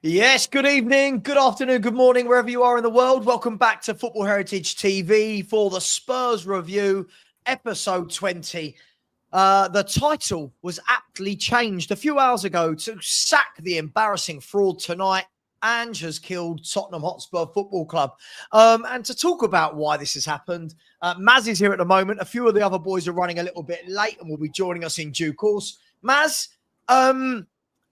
Yes, good evening, good afternoon, good morning, wherever you are in the world. Welcome back to Football Heritage TV for the Spurs review, episode 20. The title was aptly changed a few hours ago to sack the embarrassing fraud tonight. ANGE has killed Tottenham Hotspur Football Club. And to talk about why this has happened, Maz is here at the moment. A few of the other boys are running a little bit late and will be joining us in due course. Maz,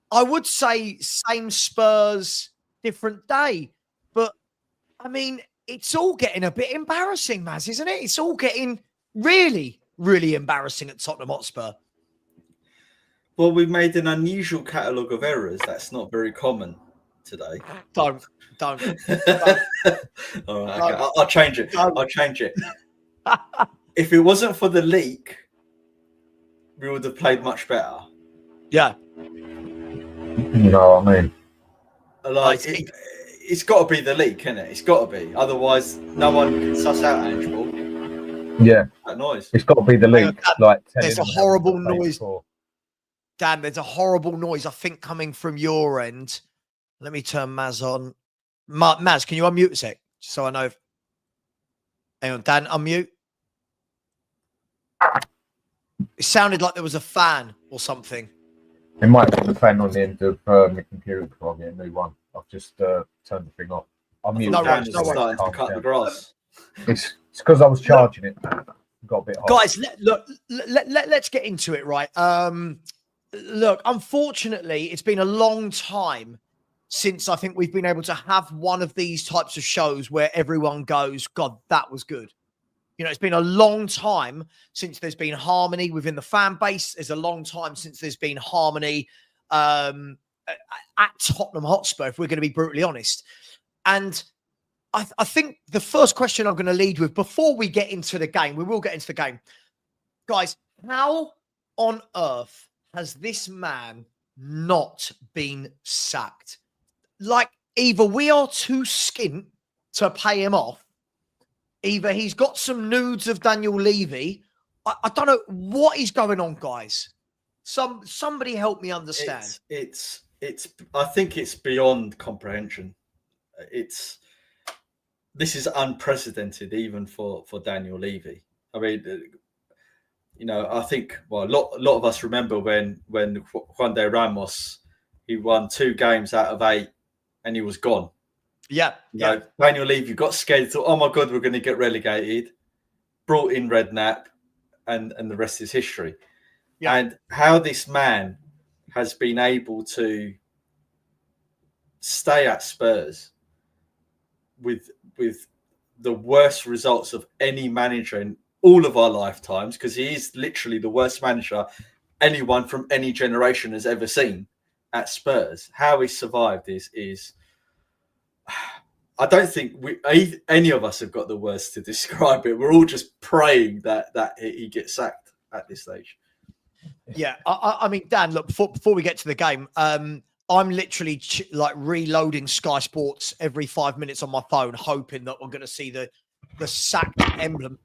I would say same Spurs, different day. But, I mean, it's all getting a bit embarrassing, Maz, isn't it? It's all getting really, really embarrassing at Tottenham Hotspur. Well, we've made an unusual catalogue of errors. That's not very common today. Don't. All right, okay. I'll change it. I'll change it. If it wasn't for the leak, we would have played much better. Yeah. You know what I mean? Like, it's got to be the leak, isn't it? It's got to be. Otherwise, no one can suss out Ange ball. Yeah. That noise. It's got to be the leak. There's a horrible noise. Dan, there's a horrible noise, I think, coming from your end. Let me turn Maz on. Maz, can you unmute a sec? Just so I know. Hang on, Dan, unmute. It sounded like there was a fan or something. It might be the fan on the end of my computer before I get a new one. I've just turned the thing off. I'm starting to cut the grass. It's because I was charging it. Got a bit hot. Guys, let's get into it, right? Look, unfortunately, it's been a long time since I think we've been able to have one of these types of shows where everyone goes, God, that was good. You know, it's been a long time since there's been harmony within the fan base. There's a long time since there's been harmony at Tottenham Hotspur, if we're going to be brutally honest. And I think the first question I'm going to lead with before we get into the game, we will get into the game. Guys, how on earth has this man not been sacked? Like, either we are too skint to pay him off, either he's got some nudes of Daniel Levy. I don't know what is going on, guys. Somebody help me understand. It's I think it's beyond comprehension. This is unprecedented even for Daniel Levy. I mean, you know, I think a lot of us remember when Juan de Ramos, he won 2 games out of 8 and he was gone. Yeah. No, Daniel Levy got scared. Thought, oh my God, we're going to get relegated. Brought in Redknapp, and the rest is history. Yeah. And how this man has been able to stay at Spurs with the worst results of any manager in all of our lifetimes, because he is literally the worst manager anyone from any generation has ever seen at Spurs. How he survived is. I don't think any of us have got the words to describe it. We're all just praying that he gets sacked at this stage. Yeah, I mean, Dan, look, before we get to the game, I'm literally like reloading Sky Sports every 5 minutes on my phone, hoping that we're going to see the sacked emblem.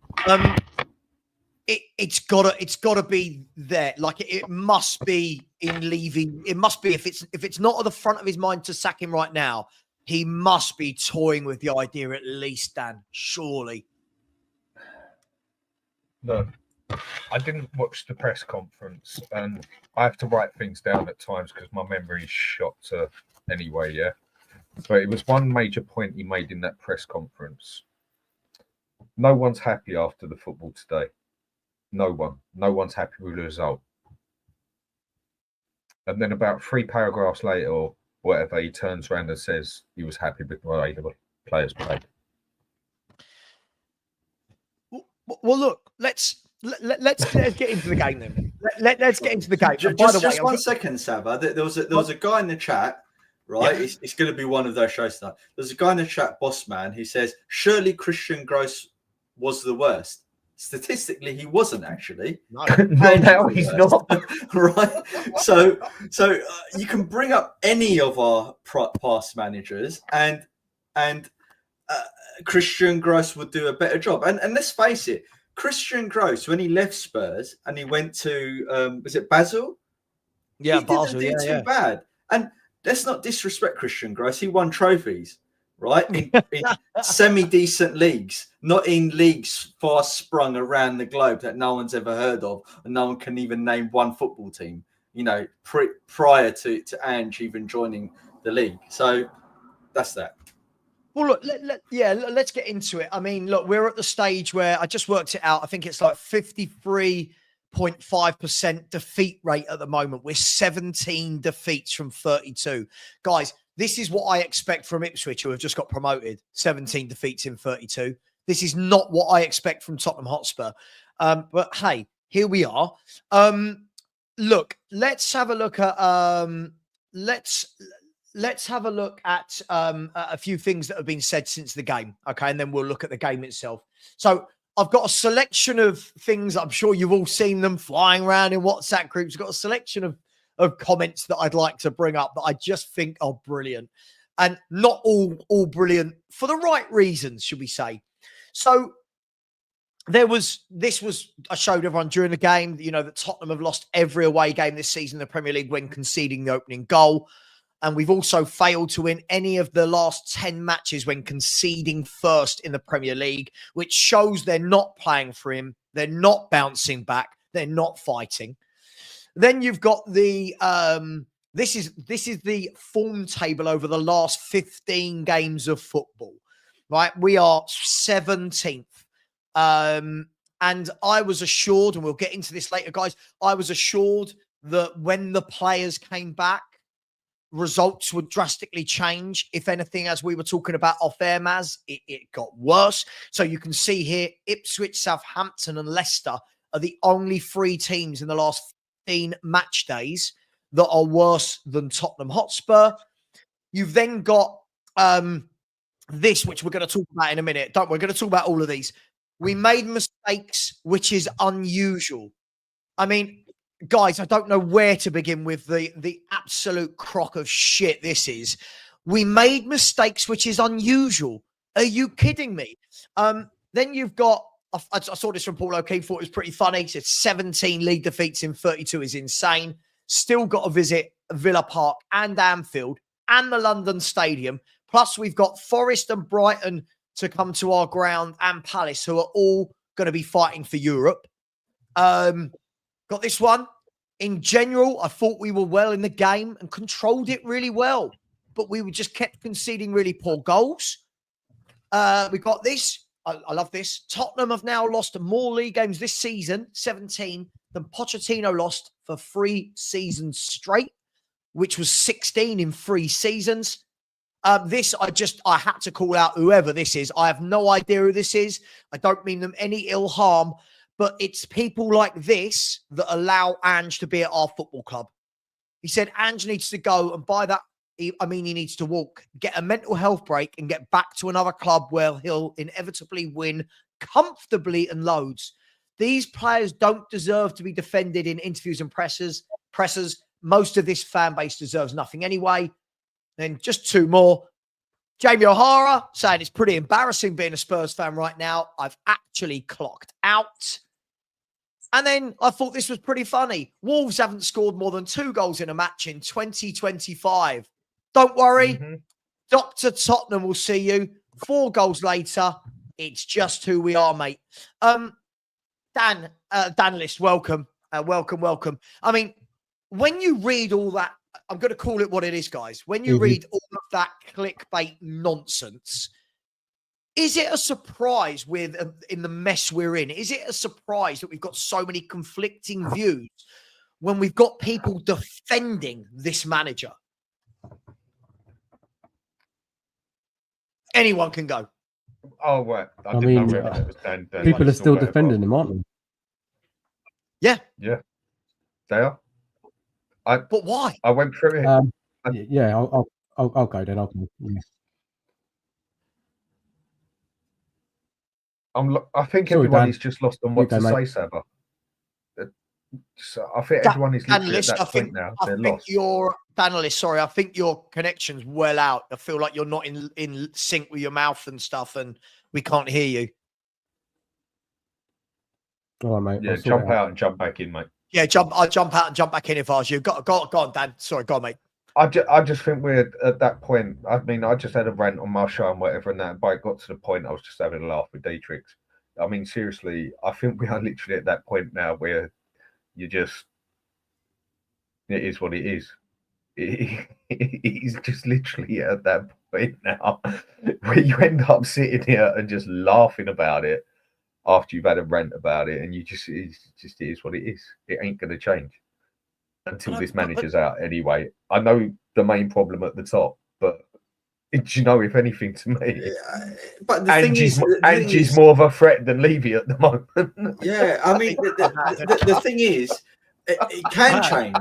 It's gotta be there. Like it must be in Levy. It must be if it's not at the front of his mind to sack him right now. He must be toying with the idea at least, Dan, surely. Look, I didn't watch the press conference, and I have to write things down at times because my memory is shot anyway, yeah? But it was one major point he made in that press conference. No one's happy after the football today. No one. No one's happy with the result. And then about 3 paragraphs later, or whatever, he turns around and says he was happy with the way the players played. Well, look, let's get into the game then. Let's get into the game. Just 1 second, Savva. There was a guy in the chat, right? Yeah. It's going to be one of those shows tonight. There's a guy in the chat, Bossman, who says surely Christian Gross was the worst. Statistically, he wasn't actually. No, he's not. Right. So you can bring up any of our past managers, and Christian Gross would do a better job. And let's face it, Christian Gross, when he left Spurs and he went to was it Basel? Yeah, he Basel. Didn't do too bad. And let's not disrespect Christian Gross. He won trophies, right? In semi-decent leagues, not in leagues far sprung around the globe that no one's ever heard of, and no one can even name one football team, you know, prior to Ange even joining the league. So that's that. Well, look, let's get into it. I mean, look, we're at the stage where I just worked it out. I think it's like 53.5% defeat rate at the moment. We're 17 defeats from 32. Guys, this is what I expect from Ipswich, who have just got promoted. 17 defeats in 32. This is not what I expect from Tottenham Hotspur. But hey, here we are. Look, let's have a look at let's have a look at a few things that have been said since the game. Okay. And then we'll look at the game itself. So I've got a selection of things. I'm sure you've all seen them flying around in WhatsApp groups. I've got a selection of comments that I'd like to bring up that I just think are brilliant, and not all brilliant for the right reasons, should we say. So I showed everyone during the game, you know, that Tottenham have lost every away game this season in the Premier League when conceding the opening goal. And we've also failed to win any of the last 10 matches when conceding first in the Premier League, which shows they're not playing for him. They're not bouncing back. They're not fighting. Then you've got the, this is the form table over the last 15 games of football, right? We are 17th. And I was assured, and we'll get into this later, guys, I was assured that when the players came back, results would drastically change. If anything, as we were talking about off air, Maz, it got worse. So you can see here, Ipswich, Southampton and Leicester are the only 3 teams in the last 15 match days that are worse than Tottenham Hotspur. You've then got this, which we're going to talk about in a minute. We're going to talk about all of these. We made mistakes, which is unusual. I mean, guys, I don't know where to begin with the absolute crock of shit this is. We made mistakes, which is unusual. Are you kidding me? Then you've got, I saw this from Paul O'Keefe, thought it was pretty funny. He said 17 league defeats in 32 is insane. Still got to visit Villa Park and Anfield and the London Stadium. Plus, we've got Forest and Brighton to come to our ground, and Palace, who are all going to be fighting for Europe. Got this one. In general, I thought we were well in the game and controlled it really well, but we just kept conceding really poor goals. We got this. I love this. Tottenham have now lost more league games this season, 17, than Pochettino lost for 3 seasons straight, which was 16 in 3 seasons. I had to call out whoever this is. I have no idea who this is. I don't mean them any ill harm, but it's people like this that allow Ange to be at our football club. He said Ange needs to go, and by that, he needs to walk, get a mental health break and get back to another club where he'll inevitably win comfortably and loads. These players don't deserve to be defended in interviews and pressers. Most of this fan base deserves nothing anyway. Then just 2 more. Jamie O'Hara saying it's pretty embarrassing being a Spurs fan right now. I've actually clocked out. And then I thought this was pretty funny. Wolves haven't scored more than 2 goals in a match in 2025. Don't worry. Dr. Tottenham will see you. 4 goals later. It's just who we are, mate. Dan List, welcome. Welcome. I mean, when you read all that, I'm going to call it what it is, guys. When you read all of that clickbait nonsense, is it a surprise in the mess we're in? Is it a surprise that we've got so many conflicting views when we've got people defending this manager? Anyone can go. Oh, right. I mean, people are still defending him, aren't they? Yeah. Yeah. They are. But why? I went through it. Yeah, I'll go then. I'll go. Yes. I think everyone is just lost on what to say, Savva. So I think everyone is literally at that point now. They're lost. I think your connection's well out. I feel like you're not in sync with your mouth and stuff, and we can't hear you. All right, mate. Yeah, jump out and jump back in, mate. Yeah, I'll jump out and jump back in if I was you. Go on, Dan. Sorry, go on, mate. I just think we're at that point. I mean, I just had a rant on my show and whatever, and that, but it got to the point I was just having a laugh with Dietrich. I mean, seriously, I think we are literally at that point now where you just, it is what it is. He's just literally at that point now where you end up sitting here and just laughing about it after you've had a rant about it, and you just, it is what it is. It ain't going to change until this manager's out anyway. I know the main problem at the top, but do you know, if anything, to me, but the Ange's more of a threat than Levy at the moment. Yeah, I mean, the thing is, it can change.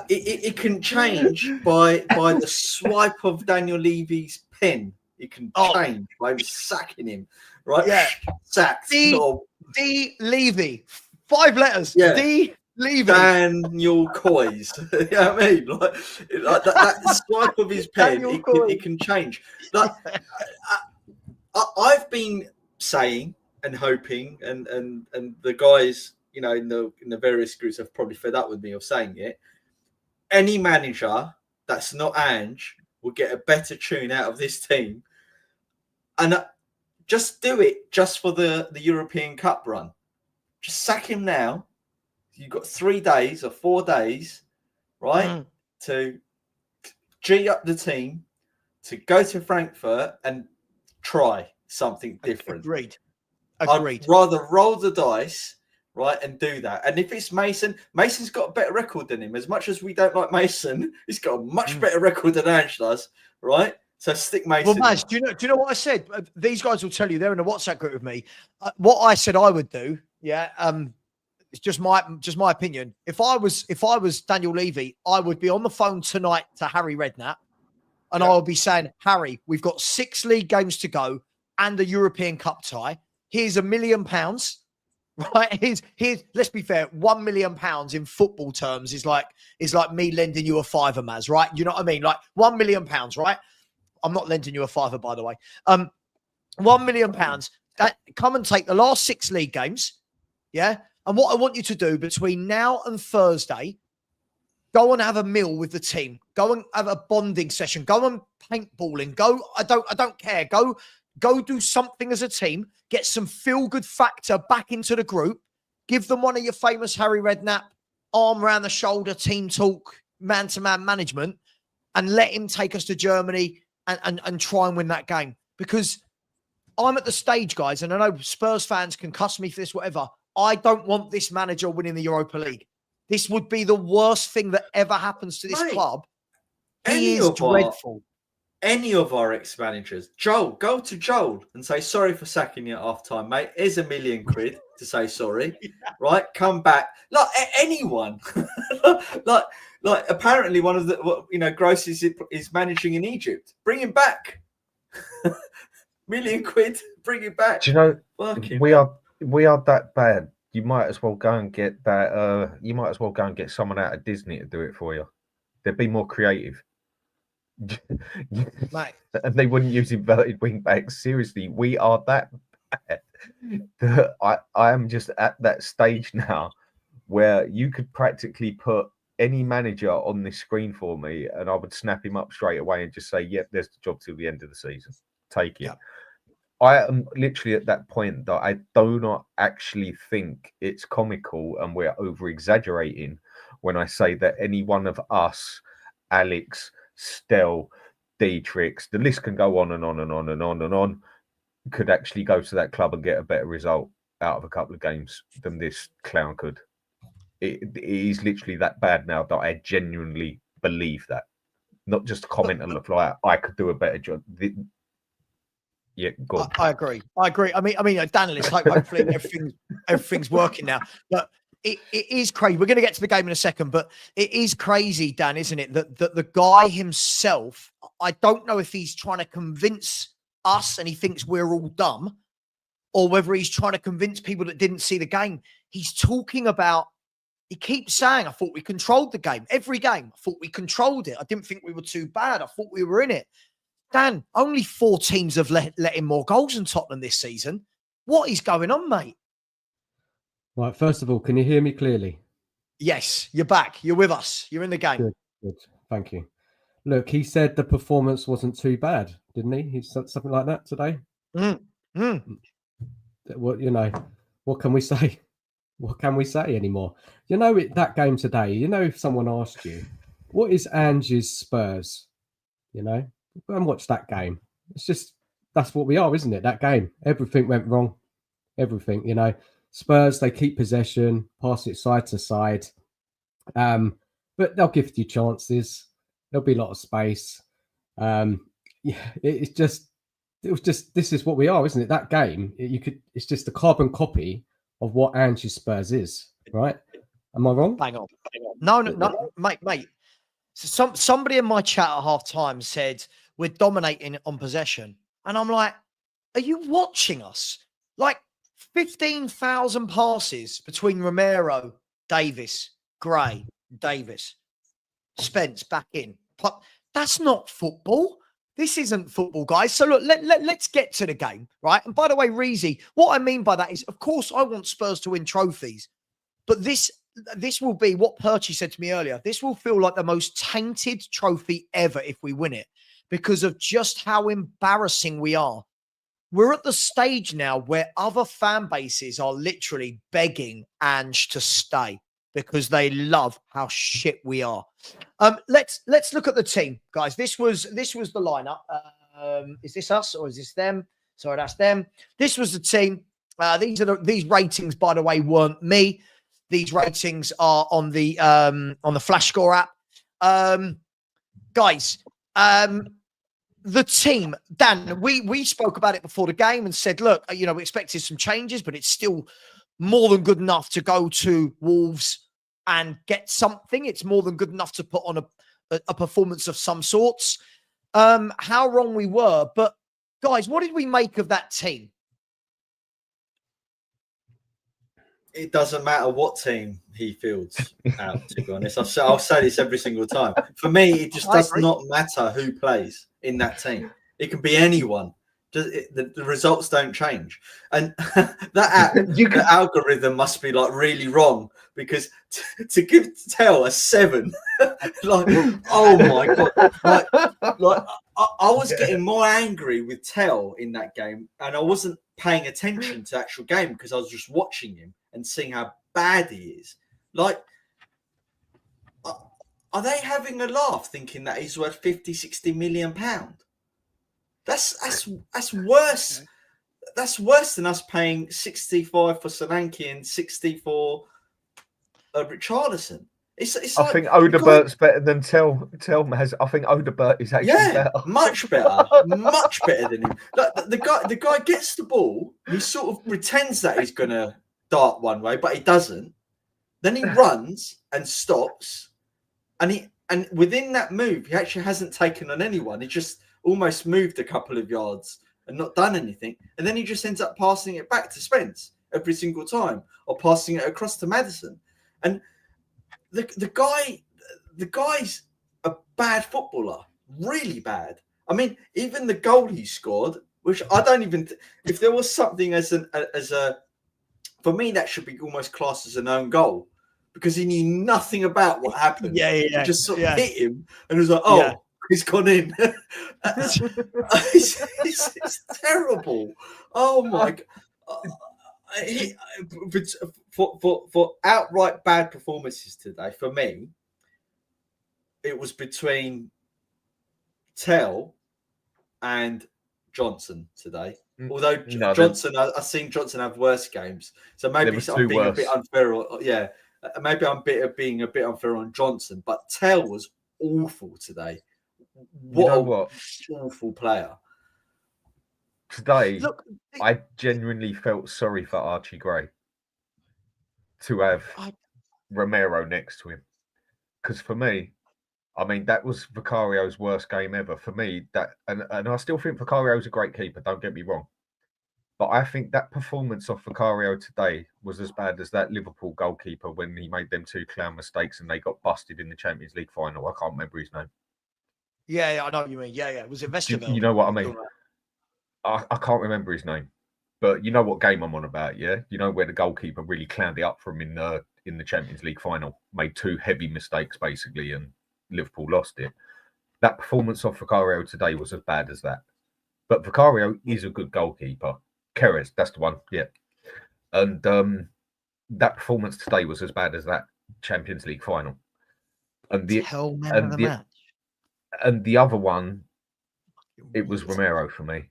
It can change by the swipe of Daniel Levy's pen. It can change by sacking him, right? Yeah, sacked. D Levy, 5 letters. Yeah. D Levy. Daniel Coys. You know what I mean? Like that swipe of his pen, it can change. Like I've been saying and hoping, and the guys, you know, in the various groups have probably fed up with me of saying it. Any manager that's not Ange will get a better tune out of this team, and just do it just for the European Cup run. Just sack him now. You've got 3 days or 4 days, right, to G up the team, to go to Frankfurt and try something different. Agreed. I'd rather roll the dice, right, and do that. And if it's Mason, Mason's got a better record than him. As much as we don't like Mason, he's got a much better record than Ange does, right? So stick Mason. Well, Maz, do you know what I said? These guys will tell you, they're in a WhatsApp group with me. What I said I would do, it's just my opinion. If I was Daniel Levy, I would be on the phone tonight to Harry Redknapp, and I would be saying, Harry, we've got 6 league games to go and a European Cup tie. Here's £1 million, right? Here's let's be fair, £1 million in football terms is like me lending you a fiver, Maz, right? You know what I mean? Like £1 million, right? I'm not lending you a fiver, by the way. £1 million. Come and take the last 6 league games, yeah. And what I want you to do between now and Thursday, go and have a meal with the team. Go and have a bonding session. Go and paintballing. Go. I don't care. Go do something as a team. Get some feel-good factor back into the group. Give them one of your famous Harry Redknapp arm around the shoulder team talk, man-to-man management, and let him take us to Germany and try and win that game. Because I'm at the stage, guys, and I know Spurs fans can cuss me for this, whatever. I don't want this manager winning the Europa League. This would be the worst thing that ever happens to this club. He is dreadful. Any of our ex-managers, Joel, go to Joel and say, sorry for sacking you at half-time, mate. Here's £1 million to say sorry, right? Come back. Like, anyone. like apparently one of the, Gross is managing in Egypt. Bring him back. £1 million, bring him back. Do you know, we are that bad. You might as well go and get that. You might as well go and get someone out of Disney to do it for you. They'd be more creative. Mate. And they wouldn't use inverted wing backs. Seriously, we are that bad. I am just at that stage now where you could practically put any manager on this screen for me, and I would snap him up straight away and just say, "Yep, there's the job till the end of the season. Take it." Yeah. I am literally at that point that I do not actually think it's comical and we're over exaggerating when I say that any one of us, Alex, Stel, Dietrich, the list can go on and on and on and on and on, could actually go to that club and get a better result out of a couple of games than this clown could. It is literally that bad now that I genuinely believe that. Not just comment and look like I could do a better job. Yeah, go on. I agree. I mean, Daniel, it's like hopefully everything's working now. But it is crazy. We're going to get to the game in a second, but it is crazy, Dan, isn't it? That the guy himself, I don't know if he's trying to convince us and he thinks we're all dumb, or whether he's trying to convince people that didn't see the game. He's talking about, he keeps saying, I thought we controlled the game. Every game, I thought we controlled it. I didn't think we were too bad. I thought we were in it. Dan, only 4 teams have let in more goals than Tottenham this season. What is going on, mate? Right, first of all, can you hear me clearly? Yes, you're back. You're with us. You're in the game. Good. Thank you. Look, he said the performance wasn't too bad, didn't he? He said something like that today. What what can we say? What can we say anymore? That game today. If someone asked you, what is Ange's Spurs? Go and watch that game. It's just that's what we are, isn't it? That game, everything went wrong. Everything, Spurs, they keep possession, pass it side to side, but they'll give you chances. There'll be a lot of space. It was just this is what we are, isn't it? That game, it's just a carbon copy of what Ange's Spurs is, right? Am I wrong? Bang on. No, mate. So somebody in my chat at half time said we're dominating on possession, and I'm like, are you watching us? Like 15,000 passes between Romero, Davis, Gray, Davis, Spence back in. That's not football. This isn't football, guys. So look, let's get to the game, right? And by the way, Reezy, what I mean by that is, of course, I want Spurs to win trophies, but this will be what Perchie said to me earlier. This will feel like the most tainted trophy ever if we win it, because of just how embarrassing we are. We're at the stage now where other fan bases are literally begging Ange to stay because they love how shit we are. Let's look at the team, guys. This was the lineup. Is this us or is this them? Sorry, that's them. This was the team. These ratings, by the way, weren't me. These ratings are on the Flash Score app. Guys, the team, Dan, we spoke about it before the game and said, look, we expected some changes, but it's still more than good enough to go to Wolves and get something. It's more than good enough to put on a performance of some sorts. How wrong we were. But, guys, what did we make of that team? It doesn't matter what team he fields out, to be honest. I'll say this every single time. For me, it just does not matter who plays in that team. It can be anyone. The results don't change. And the algorithm must be like really wrong, because to give Tell a 7, like, oh my God. Like I was getting more angry with Tell in that game, and I wasn't paying attention to the actual game because I was just watching him and seeing how bad he is. Like, are they having a laugh thinking that he's worth 50, 60 million pounds? That's worse. That's worse than us paying 65 for Solanke and 60 for Richarlison. I think Odebert's better than Tell Maz. I think Odebert is actually better. Much better than him. Like, the guy gets the ball. He sort of pretends that he's gonna dart one way, but he doesn't. Then he runs and stops, and within that move, he actually hasn't taken on anyone. He just almost moved a couple of yards and not done anything, and then he just ends up passing it back to Spence every single time, or passing it across to Maddison. And the guy's a bad footballer, really bad. I mean, even the goal he scored, which I don't even. If there was something as a, for me, that should be almost classed as an own goal, because he knew nothing about what happened. He just sort of hit him and was like, oh. He's gone in. It's terrible. Oh my God. For outright bad performances today, for me, it was between Tell and Johnson today. Although Johnson, I've seen Johnson have worse games, so maybe I'm being a bit unfair. Maybe I'm being a bit unfair on Johnson, but Tell was awful today. What awful player. Today, I genuinely felt sorry for Archie Gray to have Romero next to him. Because for me, I mean, that was Vicario's worst game ever. For me, and I still think Vicario's a great keeper, don't get me wrong. But I think that performance of Vicario today was as bad as that Liverpool goalkeeper when he made them 2 clown mistakes and they got busted in the Champions League final. I can't remember his name. Yeah, I know what you mean. Yeah. Was it Vesterveld? You know what I mean? I can't remember his name, but you know what game I'm on about, yeah? You know where the goalkeeper really clowned it up for him in the Champions League final, made 2 heavy mistakes basically, and Liverpool lost it. That performance of Vicario today was as bad as that. But Vicario is a good goalkeeper. Keres, that's the one, yeah. And that performance today was as bad as that Champions League final. And the and the other one, it was Romero for me.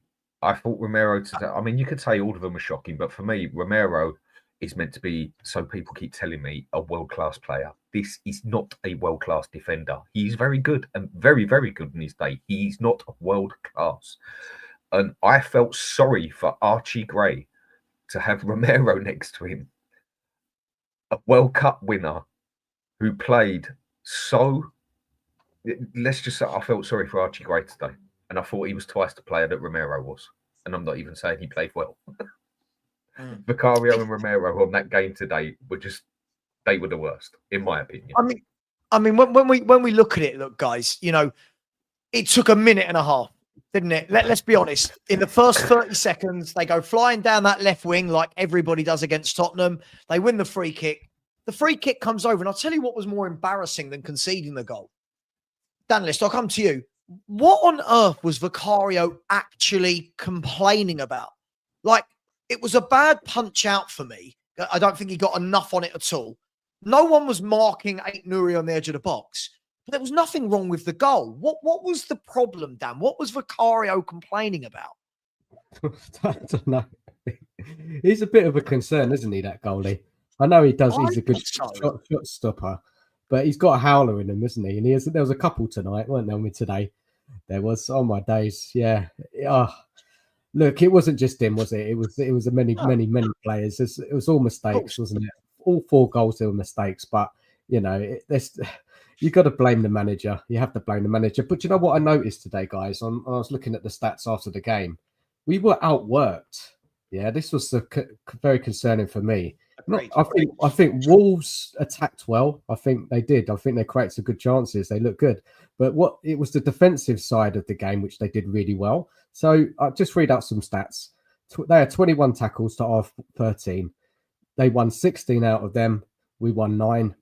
I thought Romero today. I mean, you could say all of them are shocking, but for me, Romero is meant to be, so people keep telling me, a world-class player. This is not a world-class defender. He's very good and very, very good in his day. He's not world-class. And I felt sorry for Archie Gray to have Romero next to him. A World Cup winner who played so... Let's just say I felt sorry for Archie Gray today. And I thought he was twice the player that Romero was. And I'm not even saying he played well. Vicario and Romero on that game today were just, they were the worst, in my opinion. I mean, when we look at it, look, guys, you know, it took a minute and a half, didn't it? Let's be honest. In the first 30 seconds, they go flying down that left wing like everybody does against Tottenham. They win the free kick. The free kick comes over, and I'll tell you what was more embarrassing than conceding the goal. Dan List, I'll come to you. What on earth was Vicario actually complaining about? Like, it was a bad punch out for me. I don't think he got enough on it at all. No one was marking Aït-Nouri on the edge of the box. But there was nothing wrong with the goal. What was the problem, Dan? What was Vicario complaining about? I don't know. He's a bit of a concern, isn't he, that goalie? I know he does. He's a good shot stopper. But he's got a howler in him, isn't he? And there was a couple tonight, weren't there, with today? There was, oh my days, yeah. Look, it wasn't just him, was it? It was many players. It was all mistakes, wasn't it? All 4 goals, they were mistakes. But, you know, you got to blame the manager. You have to blame the manager. But you know what I noticed today, guys? I was looking at the stats after the game. We were outworked. Yeah, this was very concerning for me. I think Wolves attacked well. I think they did. I think they created some good chances. They looked good. But it was the defensive side of the game which they did really well. So I'll just read out some stats. They had 21 tackles to our 13. They won 16 out of them. We won 9.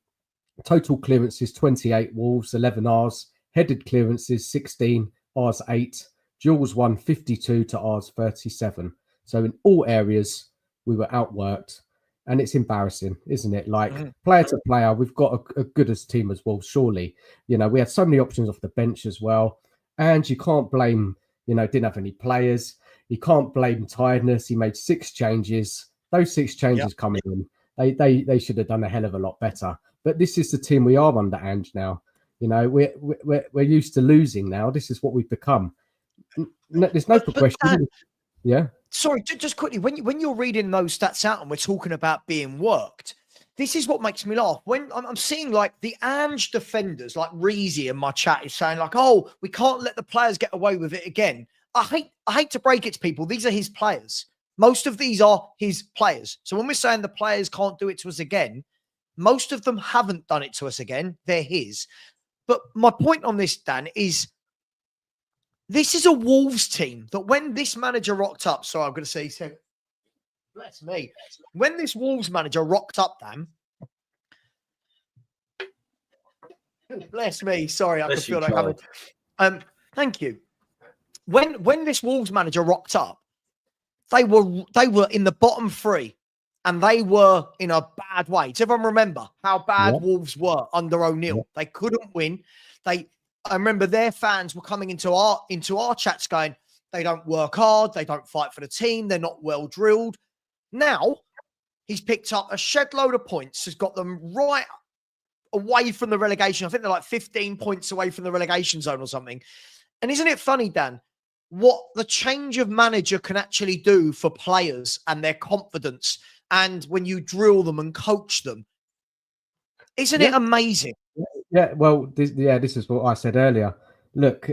Total clearances, 28 Wolves, 11 ours. Headed clearances, 16, ours 8. Duels won 52 to ours 37. So in all areas, we were outworked. And it's embarrassing, isn't it? Like, player to player, we've got a good as team as well, surely. You know, we had so many options off the bench as well. And you can't blame, you know, didn't have any players. You can't blame tiredness. He made 6 changes. Those 6 changes coming in, they should have done a hell of a lot better. But this is the team we are under Ange now. You know, we're used to losing now. This is what we've become. There's no progression. Yeah. Sorry, just quickly, when you're reading those stats out and we're talking about being worked, this is what makes me laugh. When I'm seeing like the Ange defenders, like Reezy in my chat is saying like, oh, we can't let the players get away with it again. I hate to break it to people. These are his players. Most of these are his players. So when we're saying the players can't do it to us again, most of them haven't done it to us again. They're his. But my point on this, Dan, is this is a Wolves team that when this manager rocked up, sorry, I'm going to say, bless me. When this Wolves manager rocked up, Dan, bless me. Sorry, I can feel that coming. Thank you. When this Wolves manager rocked up, they were in the bottom 3, and they were in a bad way. Does everyone remember how bad Wolves were under O'Neill? They couldn't win. I remember their fans were coming into our chats going, they don't work hard, they don't fight for the team, they're not well drilled. Now, he's picked up a shed load of points, has got them right away from the relegation. I think they're like 15 points away from the relegation zone or something. And isn't it funny, Dan, what the change of manager can actually do for players and their confidence, and when you drill them and coach them? Isn't it amazing? Yeah, well, this is what I said earlier. Look,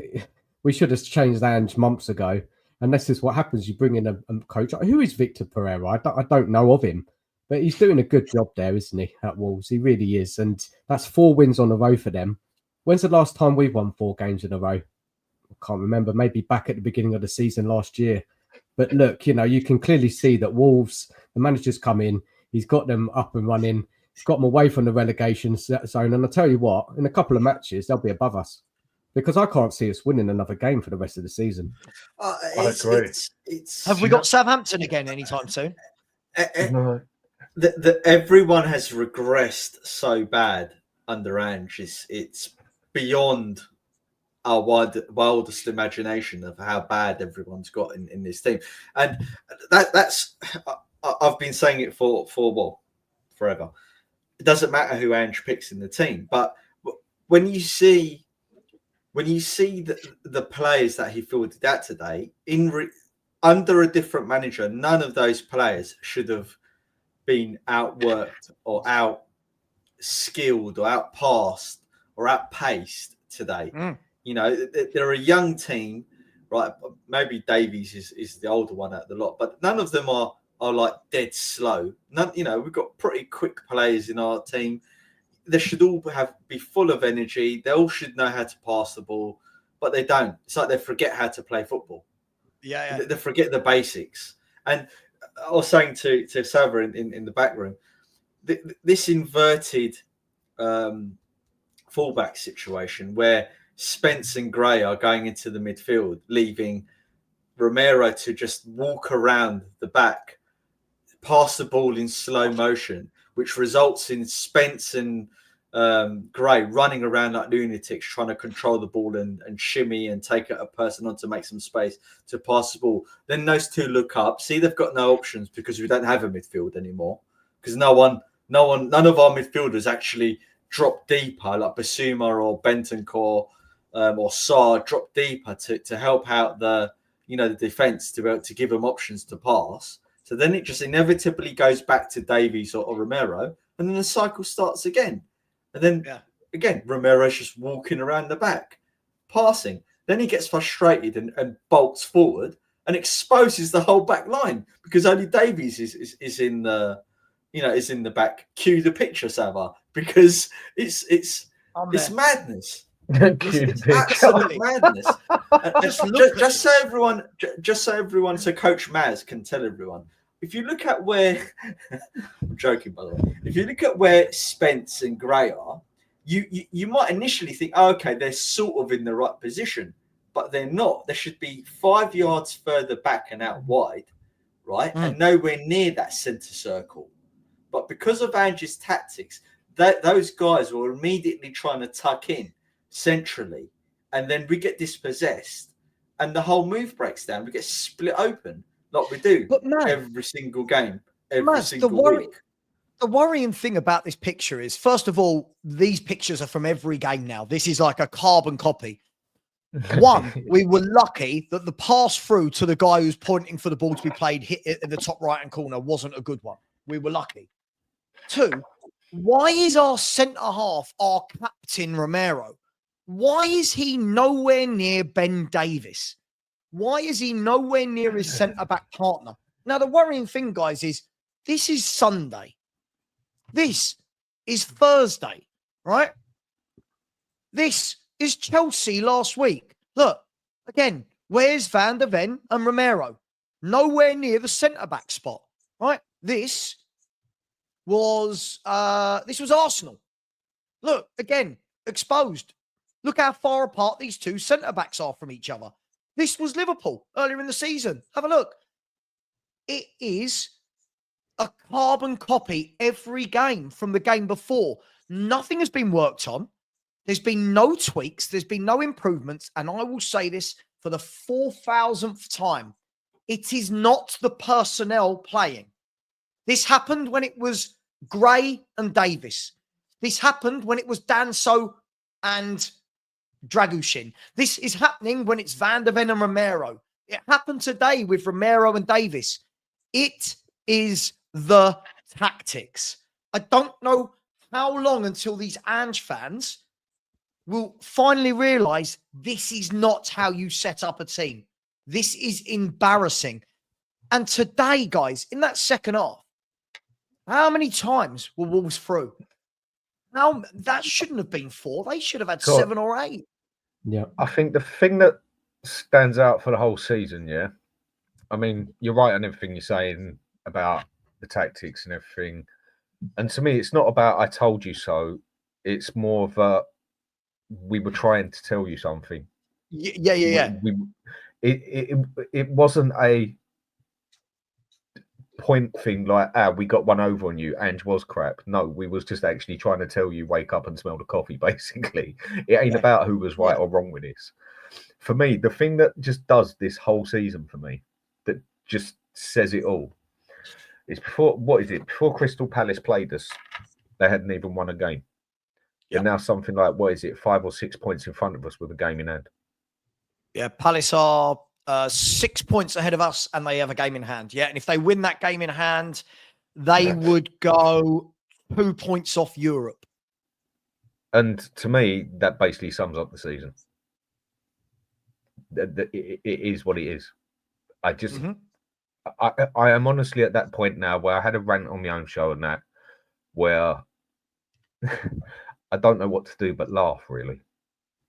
we should have changed Ange months ago, and this is what happens. You bring in a coach. Who is Victor Pereira? I don't know of him, but he's doing a good job there, isn't he, at Wolves? He really is, and that's 4 wins on a row for them. When's the last time we won 4 games in a row? I can't remember. Maybe back at the beginning of the season last year. But look, you know, you can clearly see that Wolves, the manager's come in, he's got them up and running. got them away from the relegation zone. And I tell you what, in a couple of matches, they'll be above us because I can't see us winning another game for the rest of the season. I agree. Have we got Southampton again anytime soon? No. Everyone has regressed so bad under Ange. It's beyond our wildest imagination of how bad everyone's got in this team, and that's I've been saying it for forever. It doesn't matter who Ange picks in the team, but when you see the players that he fielded out today under a different manager, none of those players should have been outworked or out skilled or outpassed or outpaced today. You know, they're a young team, right? Maybe Davies is the older one out of the lot, but none of them are like dead slow. None, you know, we've got pretty quick players in our team. They should all be full of energy. They all should know how to pass the ball, but they don't. It's like they forget how to play football. Yeah. They forget the basics. And I was saying to Savva in the back room, this inverted fullback situation where Spence and Gray are going into the midfield, leaving Romero to just walk around the back, pass the ball in slow motion, which results in Spence and Gray running around like lunatics, trying to control the ball and shimmy and take a person on to make some space to pass the ball. Then those two look up, see they've got no options because we don't have a midfield anymore. Because none of our midfielders actually drop deeper, like Basuma or Bentancur or Sarr drop deeper to help out the defense to be able to give them options to pass. So then it just inevitably goes back to Davies or Romero, and then the cycle starts again. And then again, Romero's just walking around the back, passing. Then he gets frustrated and bolts forward and exposes the whole back line because only Davies is in the is in the back. Cue the picture, Savva, because it's madness. It's absolute madness. Just so everyone, so Coach Maz can tell everyone. If you look at where, I'm joking by the way. If you look at where Spence and Gray are, you might initially think, oh, okay, they're sort of in the right position, but they're not. They should be 5 yards further back and out wide, right, and nowhere near that centre circle. But because of Ange's tactics, those guys were immediately trying to tuck in centrally, and then we get dispossessed, and the whole move breaks down. We get split open like we do every single game, every single week. The worrying thing about this picture is, first of all, these pictures are from every game now. This is like a carbon copy. One, we were lucky that the pass through to the guy who's pointing for the ball to be played hit in the top right-hand corner wasn't a good one. We were lucky. Two, why is our centre-half, our captain Romero, why is he nowhere near Ben Davies? Why is he nowhere near his centre-back partner? Now, the worrying thing, guys, is this is Sunday. This is Thursday, right? This is Chelsea last week. Look, again, where's Van der Ven and Romero? Nowhere near the centre-back spot, right? This was Arsenal. Look, again, exposed. Look how far apart these two centre-backs are from each other. This was Liverpool earlier in the season. Have a look. It is a carbon copy every game from the game before. Nothing has been worked on. There's been no tweaks. There's been no improvements. And I will say this for the 4,000th time. It is not the personnel playing. This happened when it was Gray and Davis. This happened when it was Danso and Dragushin. This is happening when it's Van der Ven and Romero. It happened today with Romero and Davis. It is the tactics. I don't know how long until these Ange fans will finally realise this is not how you set up a team. This is embarrassing. And today, guys, in that second half, how many times were Wolves through? That shouldn't have been 4. They should have had 7 or 8. Yeah. I think the thing that stands out for the whole season, I mean, you're right on everything you're saying about the tactics and everything. And to me, it's not about I told you so. It's more of a we were trying to tell you something. Yeah. It wasn't a point thing like, we got one over on you. Ange was crap. No, we was just actually trying to tell you, wake up and smell the coffee, basically. It ain't about who was right or wrong with this. For me, the thing that just does this whole season for me, that just says it all, is before Crystal Palace played us, they hadn't even won a game. They're now something like, 5 or 6 points in front of us with a game in hand. Yeah, Palace are 6 points ahead of us and they have a game in hand. Yeah, and if they win that game in hand, they would go 2 points off Europe. And to me, that basically sums up the season. It is what it is. I just, I am honestly at that point now where I had a rant on my own show and that, where I don't know what to do but laugh, really.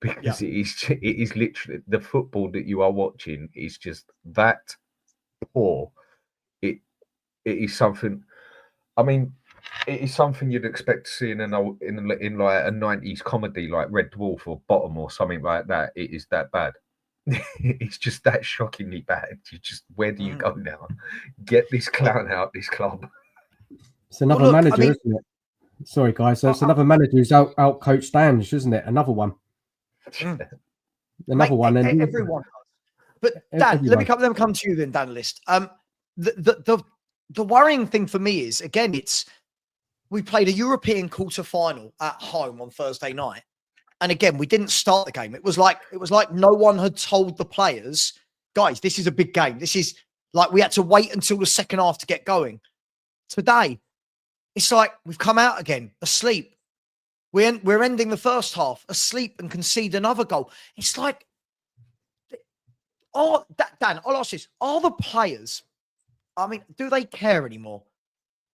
Because it is literally the football that you are watching is just that poor. It is something. I mean, it is something you'd expect to see in like a 90s comedy like Red Dwarf or Bottom or something like that. It is that bad. It's just that shockingly bad. Where do you go now? Get this clown out this club. It's another manager, isn't it? Sorry, guys. So it's another manager who's out coached Ange, isn't it? Another one. One. And everyone does. But Dan, let me come to you then, Dan List. The worrying thing for me is, again, we played a European quarter-final at home on Thursday night. And again, we didn't start the game. It was like no one had told the players, guys, this is a big game. This is like we had to wait until the second half to get going. Today, it's like we've come out again, asleep. We're ending the first half asleep and concede another goal. It's like, Dan, I'll ask this. Are the players, I mean, do they care anymore?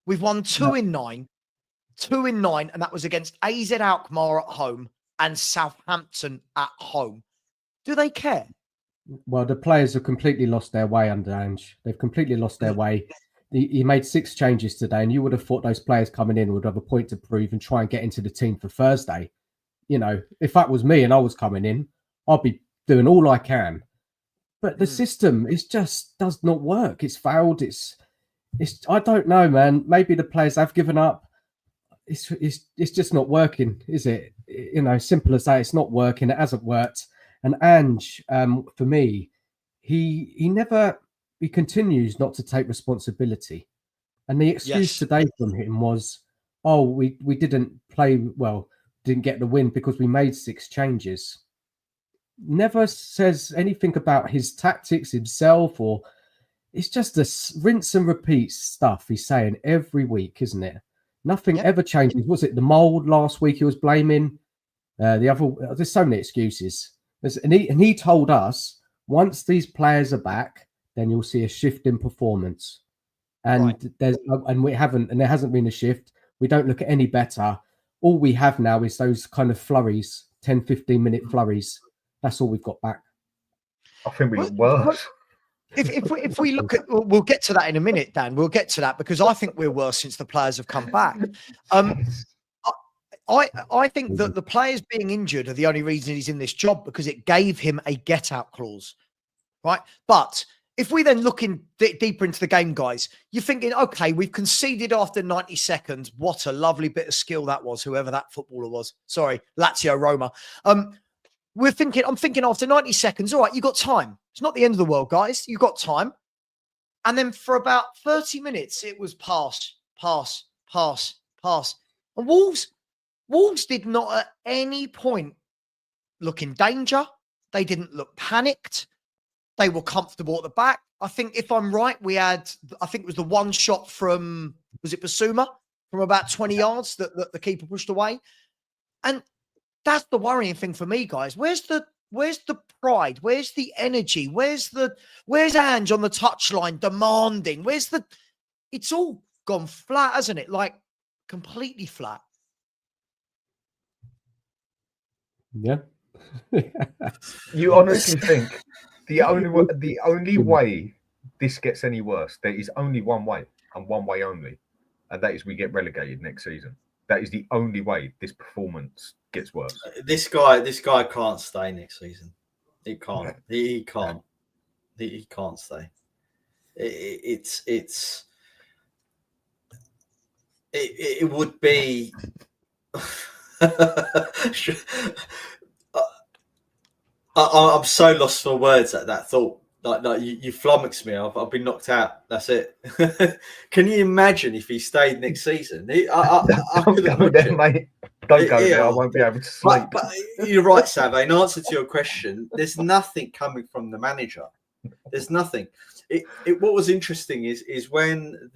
We've won 2 in 9, and that was against AZ Alkmaar at home and Southampton at home. Do they care? Well, the players have completely lost their way under Ange. They've completely lost their way. He made 6 changes today, and you would have thought those players coming in would have a point to prove and try and get into the team for Thursday. You know, if that was me and I was coming in, I'd be doing all I can. But the system does not work. It's failed. It's I don't know, man. Maybe the players have given up. It's just not working, is it? You know, simple as that. It's not working. It hasn't worked. And Ange, for me, he continues not to take responsibility. And the excuse today from him was, we didn't play well, didn't get the win because we made 6 changes. Never says anything about his tactics himself, or it's just a rinse and repeat stuff he's saying every week, isn't it? Nothing ever changes. Was it the mold last week he was blaming? There's so many excuses. And he told us, once these players are back, then you'll see a shift in performance. And there hasn't been a shift. We don't look any better. All we have now is those kind of flurries, 10, 15-minute flurries. That's all we've got back. I think we look worse. If we look at, we'll get to that in a minute, Dan. We'll get to that because I think we're worse since the players have come back. I think that the players being injured are the only reason he's in this job, because it gave him a get-out clause, right? But if we then look deeper into the game, guys, you're thinking, okay, we've conceded after 90 seconds. What a lovely bit of skill that was, whoever that footballer was. Sorry, Lazio Roma. I'm thinking after 90 seconds, all right, you got time. It's not the end of the world, guys. You got time. And then for about 30 minutes, it was pass. And Wolves did not at any point look in danger. They didn't look panicked. They were comfortable at the back. I think, if I'm right, I think it was the one shot from, was it Basuma? From about 20 yards that the keeper pushed away. And that's the worrying thing for me, guys. Where's the pride? Where's the energy? Where's Ange on the touchline demanding? It's all gone flat, hasn't it? Like, completely flat. Yeah. You honestly think the only way this gets any worse, there is only one way, and one way only, and that is we get relegated next season. That is the only way this performance gets worse. This guy can't stay next season. He can't. He can't. He can't stay. It would be. I'm so lost for words at that thought. Like you flummoxed me. I've been knocked out. That's it. Can you imagine if he stayed next season? I couldn't go there, mate. Don't go there. I won't be able to sleep. But you're right, Savva. In answer to your question, there's nothing coming from the manager. There's nothing. What was interesting is when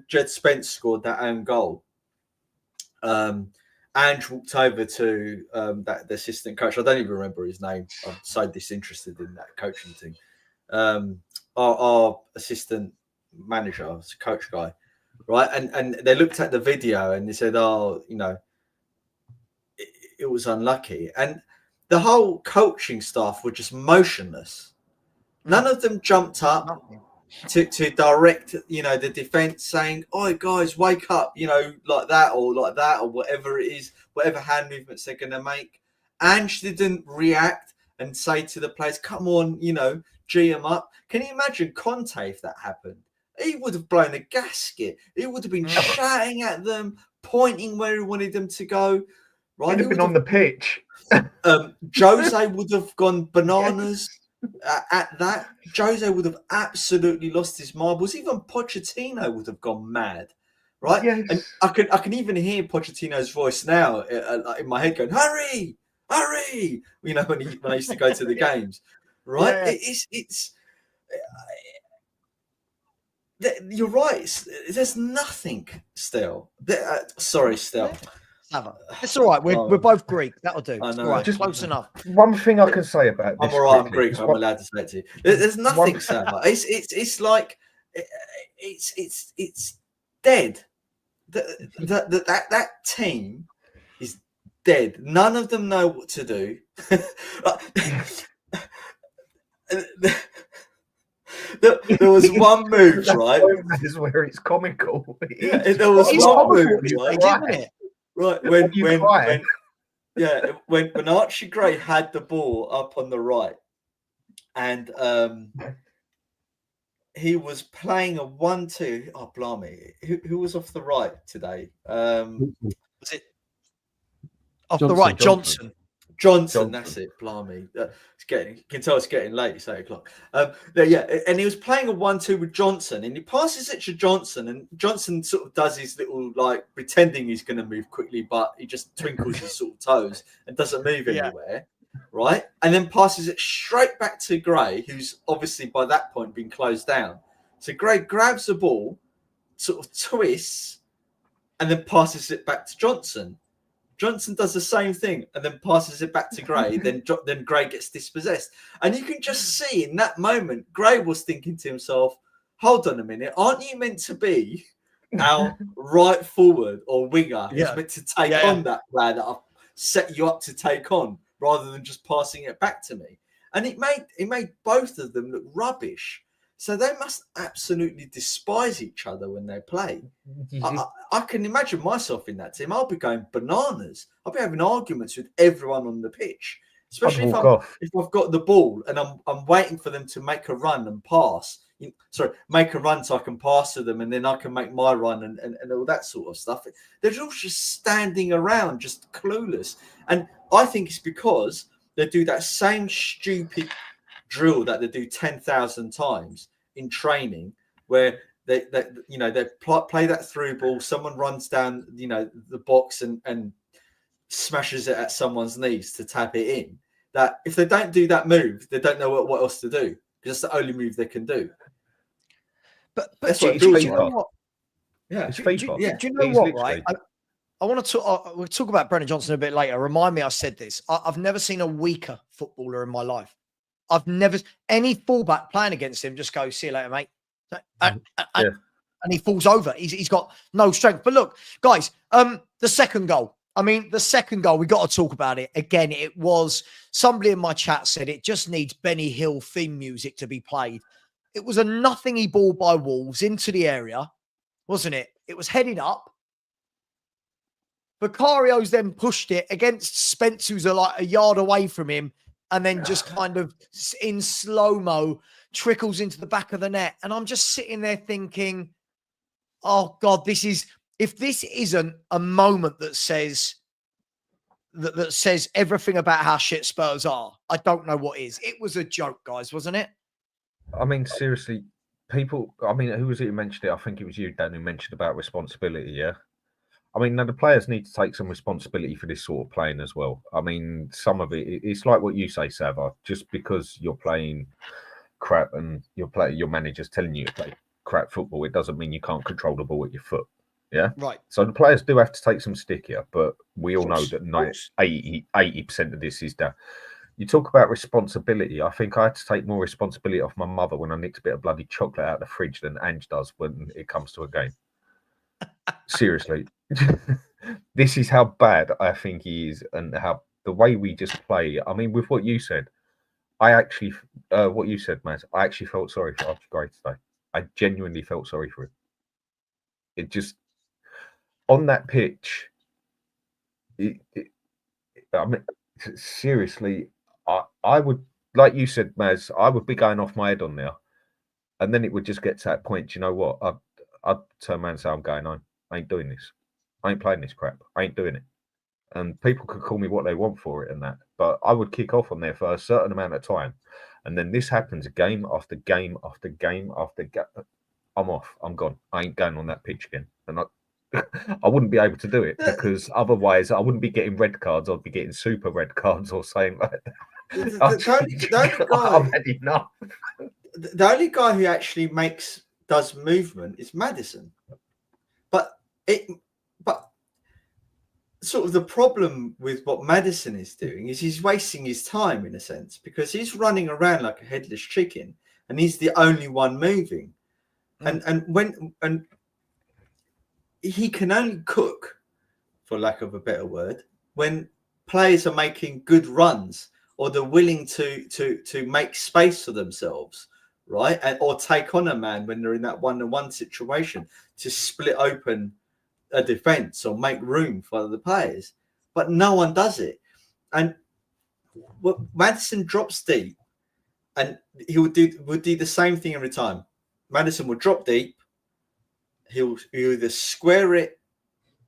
Jed Spence scored that own goal, Ange walked over to the assistant coach. I don't even remember his name. I'm so disinterested in that coaching thing. Our assistant manager, coach guy, right? And they looked at the video and they said, "Oh, it was unlucky." And the whole coaching staff were just motionless. None of them jumped up to direct, the defense, saying, "Oh, guys, wake up," like that or whatever it is, whatever hand movements they're going to make. Ange didn't react and say to the players, "Come on, G them up." Can you imagine Conte if that happened? He would have blown a gasket. He would have been shouting at them, pointing where he wanted them to go. Right? He'd have been on the pitch. Jose would have gone bananas. At that, Jose would have absolutely lost his marbles. Even Pochettino would have gone mad, right? Yes. And I can even hear Pochettino's voice now in my head going, "Hurry, hurry!" When I used to go to the games, right? Yeah. You're right. There's nothing still. Sorry, still. It's all right. We're both Greek. That'll do. I know. All right, Just close enough. One thing I can say about this. I'm all right. I'm Greek. I'm allowed to say it to you. There's nothing, Savva. It's like it's dead. That team is dead. None of them know what to do. There was one move, right? That is where it's comical. There was one move, right? Right, when Archie Gray had the ball up on the right, and he was playing a 1-2. Oh, blimey! Who was off the right today? Was it off the right? Johnson, that's it. Blimey, you can tell it's getting late. It's 8 o'clock. And he was playing a 1-2 with Johnson, and he passes it to Johnson, and Johnson sort of does his little pretending he's going to move quickly, but he just twinkles his sort of toes and doesn't move anywhere, right? And then passes it straight back to Gray, who's obviously by that point been closed down. So Gray grabs the ball, sort of twists, and then passes it back to Johnson. Johnson does the same thing and then passes it back to Gray. then Gray gets dispossessed. And you can just see in that moment, Gray was thinking to himself, "Hold on a minute, aren't you meant to be our right forward or winger who's meant to take on that player that I've set you up to take on rather than just passing it back to me?" And it made both of them look rubbish. So they must absolutely despise each other when they play. I can imagine myself in that team. I'll be going bananas. I'll be having arguments with everyone on the pitch, especially if I've got the ball and I'm waiting for them to make a run and pass. Make a run so I can pass to them and then I can make my run and all that sort of stuff. They're all just standing around, just clueless. And I think it's because they do that same stupid drill that they do 10,000 times in training, where they play that through ball, someone runs down the box and smashes it at someone's knees to tap it in. That if they don't do that move, they don't know what else to do, because that's the only move they can do. But that's do you know what? Yeah, it's do you know what? Right, I want to talk. We'll talk about Brennan Johnson a bit later. Remind me, I said this. I've never seen a weaker footballer in my life. I've never any fullback playing against him just go, "See you later, mate," and he falls over. He's got no strength. But look, guys, the second goal. I mean, the second goal, we got to talk about it again. It was somebody in my chat said it just needs Benny Hill theme music to be played. It was a nothingy ball by Wolves into the area, wasn't it? It was headed up. Vicario's then pushed it against Spence, who's like a yard away from him, and then just kind of in slow-mo trickles into the back of the net. And I'm just sitting there thinking, oh God, if this isn't a moment that says that says everything about how shit Spurs are, I don't know what is. It was a joke, guys, wasn't it? I mean, seriously, people, I mean, who was it who mentioned it? I think it was you, Dan, who mentioned about responsibility, yeah? I mean, now the players need to take some responsibility for this sort of playing as well. I mean, some of it's like what you say, Savva, just because you're playing crap and your manager's telling you to play crap football, it doesn't mean you can't control the ball with your foot. Yeah. Right. So the players do have to take some stick here, but we all know that 80% of this is down. You talk about responsibility. I think I had to take more responsibility off my mother when I nicked a bit of bloody chocolate out of the fridge than Ange does when it comes to a game. Seriously. This is how bad I think he is, and how the way we just play. I mean, with what you said, I actually, what you said, Matt, I actually felt sorry for Archie Gray today. I genuinely felt sorry for him. It just, on that pitch, I mean, seriously, I would, like you said, Maz, I would be going off my head on there. And then it would just get to that point, you know what? I'd turn around and say, I'm going home. I ain't doing this. I ain't playing this crap. I ain't doing it. And people could call me what they want for it and that. But I would kick off on there for a certain amount of time. And then this happens game after game after game after game. I'm off. I'm gone. I ain't going on that pitch again. And I wouldn't be able to do it because otherwise I wouldn't be getting red cards. I'd be getting super red cards or saying like I've had enough. The only guy who actually does movement is Maddison. But sort of the problem with what Maddison is doing is he's wasting his time in a sense, because he's running around like a headless chicken and he's the only one moving. And he can only cook, for lack of a better word, when players are making good runs or they're willing to make space for themselves, right? Or take on a man when they're in that one-on-one situation to split open a defense or make room for the players. But no one does it. And Maddison drops deep, and he would do the same thing every time. Maddison would drop deep. He'll either square it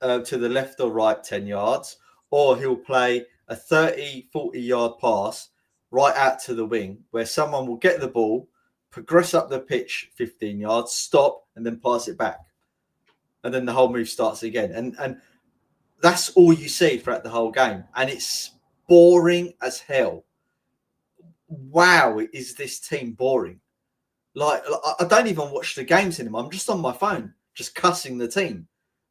to the left or right 10 yards, or he'll play a 30, 40-yard pass right out to the wing where someone will get the ball, progress up the pitch 15 yards, stop, and then pass it back. And then the whole move starts again. And that's all you see throughout the whole game. And it's boring as hell. Wow, is this team boring. Like, I don't even watch the games anymore. I'm just on my phone, just cussing the team.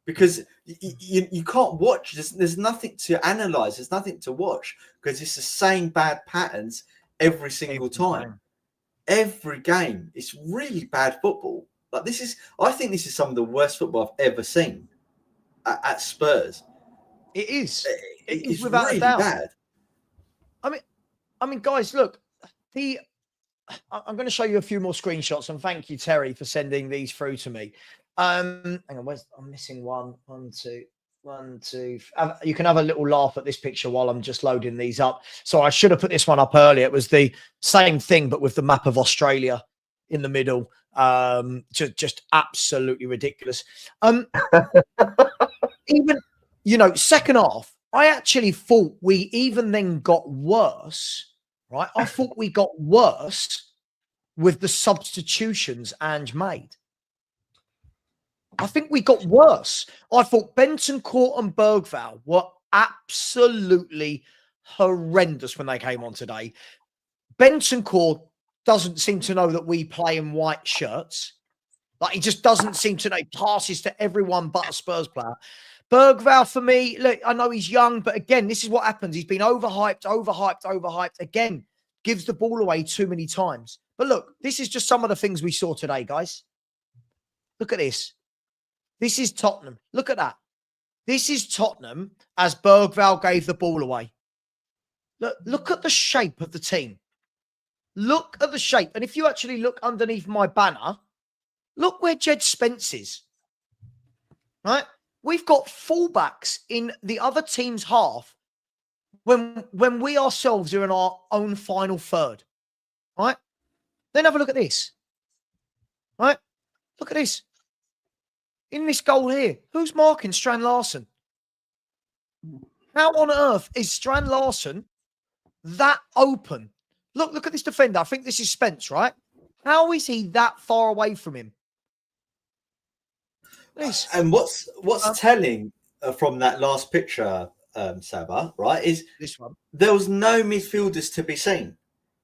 Because you can't watch. There's nothing to analyse. There's nothing to watch. Because it's the same bad patterns every single time. Every game. It's really bad football. Like I think this is some of the worst football I've ever seen at Spurs. It is. It is without really a doubt. Bad. I mean, guys, look. I'm going to show you a few more screenshots, and thank you, Terry, for sending these through to me. Hang on, I'm missing one. One, two. You can have a little laugh at this picture while I'm just loading these up. So I should have put this one up earlier. It was the same thing, but with the map of Australia in the middle. Just absolutely ridiculous. Even, second half, I actually thought we even then got worse, right? I thought we got worse with the substitutions Ange made. I think we got worse. I thought Bentancur and Bergvall were absolutely horrendous when they came on today. Bentancur doesn't seem to know that we play in white shirts. Like, he just doesn't seem to know. He passes to everyone but a Spurs player. Bergvall, for me, look, I know he's young, but again, this is what happens. He's been overhyped. Again, gives the ball away too many times. But look, this is just some of the things we saw today, guys. Look at this. This is Tottenham. Look at that. This is Tottenham as Bergvall gave the ball away. Look at the shape of the team. Look at the shape. And if you actually look underneath my banner, look where Jed Spence is. right? We've got fullbacks in the other team's half when we ourselves are in our own final third, right? Then have a look at this, right? Look at this. In this goal here, who's marking Strand Larsen? How on earth is Strand Larsen that open? Look at this defender. I think this is Spence, right? How is he that far away from him? This. And what's telling from that last picture, Savva, right, is This one. there was no midfielders to be seen,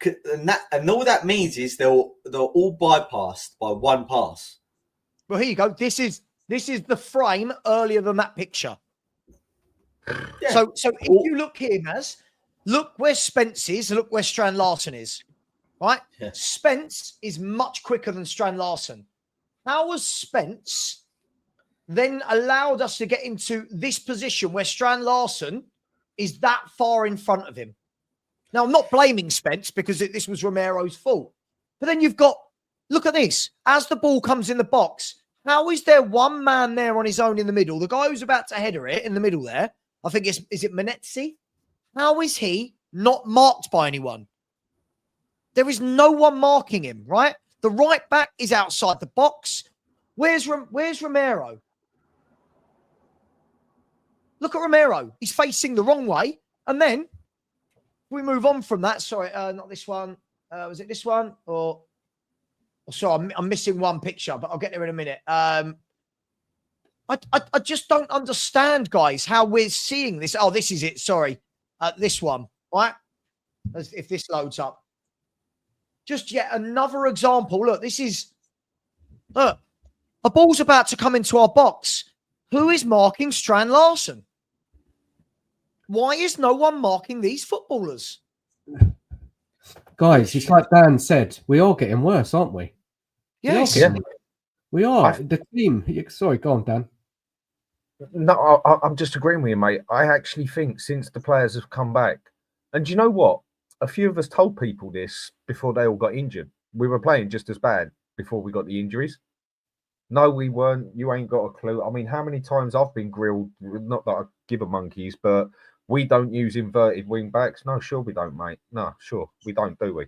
and all that means is they're all bypassed by one pass. Well, here you go. This is the frame earlier than that picture. Yeah. So if you look here, Maz, look where Spence is, look where Strand Larsen is, right? Yeah. Spence is much quicker than Strand Larsen. How has Spence then allowed us to get into this position where Strand Larsen is that far in front of him? Now, I'm not blaming Spence because this was Romero's fault. But then you've got, look at this. As the ball comes in the box, how is there one man there on his own in the middle? The guy who's about to header it in the middle there, I think is it Menezzi? How is he not marked by anyone? There is no one marking him, right? The right back is outside the box. Where's Romero? Look at Romero. He's facing the wrong way. And then we move on from that. Sorry, not this one. Was it this one? Or sorry, I'm missing one picture, but I'll get there in a minute. I just don't understand, guys, how we're seeing this. Oh, this is it. Sorry. This one, right? If this loads up. Just yet another example. Look, look, a ball's about to come into our box. Who is marking Strand Larsen? Why is no one marking these footballers? Guys, it's like Dan said, we are getting worse, aren't we? Yes. We are. The team. Sorry, go on, Dan. No, I'm just agreeing with you, mate. I actually think since the players have come back, and do you know what? A few of us told people this before they all got injured. We were playing just as bad before we got the injuries. No, we weren't. You ain't got a clue. I mean, how many times I've been grilled, not that I give a monkeys, but we don't use inverted wing backs. No, sure we don't, mate. No, sure we don't, do we?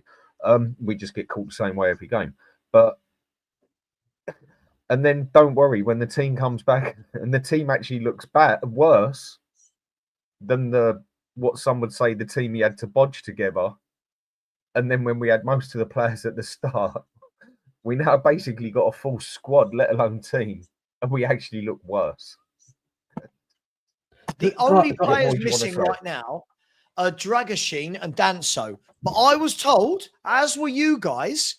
We just get caught the same way every game. But and then don't worry when the team comes back and the team actually looks worse than what some would say the team he had to bodge together. And then when we had most of the players at the start, we now basically got a full squad, let alone team, and we actually look worse. The only players missing right now are Dragoshin and Danso. But I was told, as were you guys,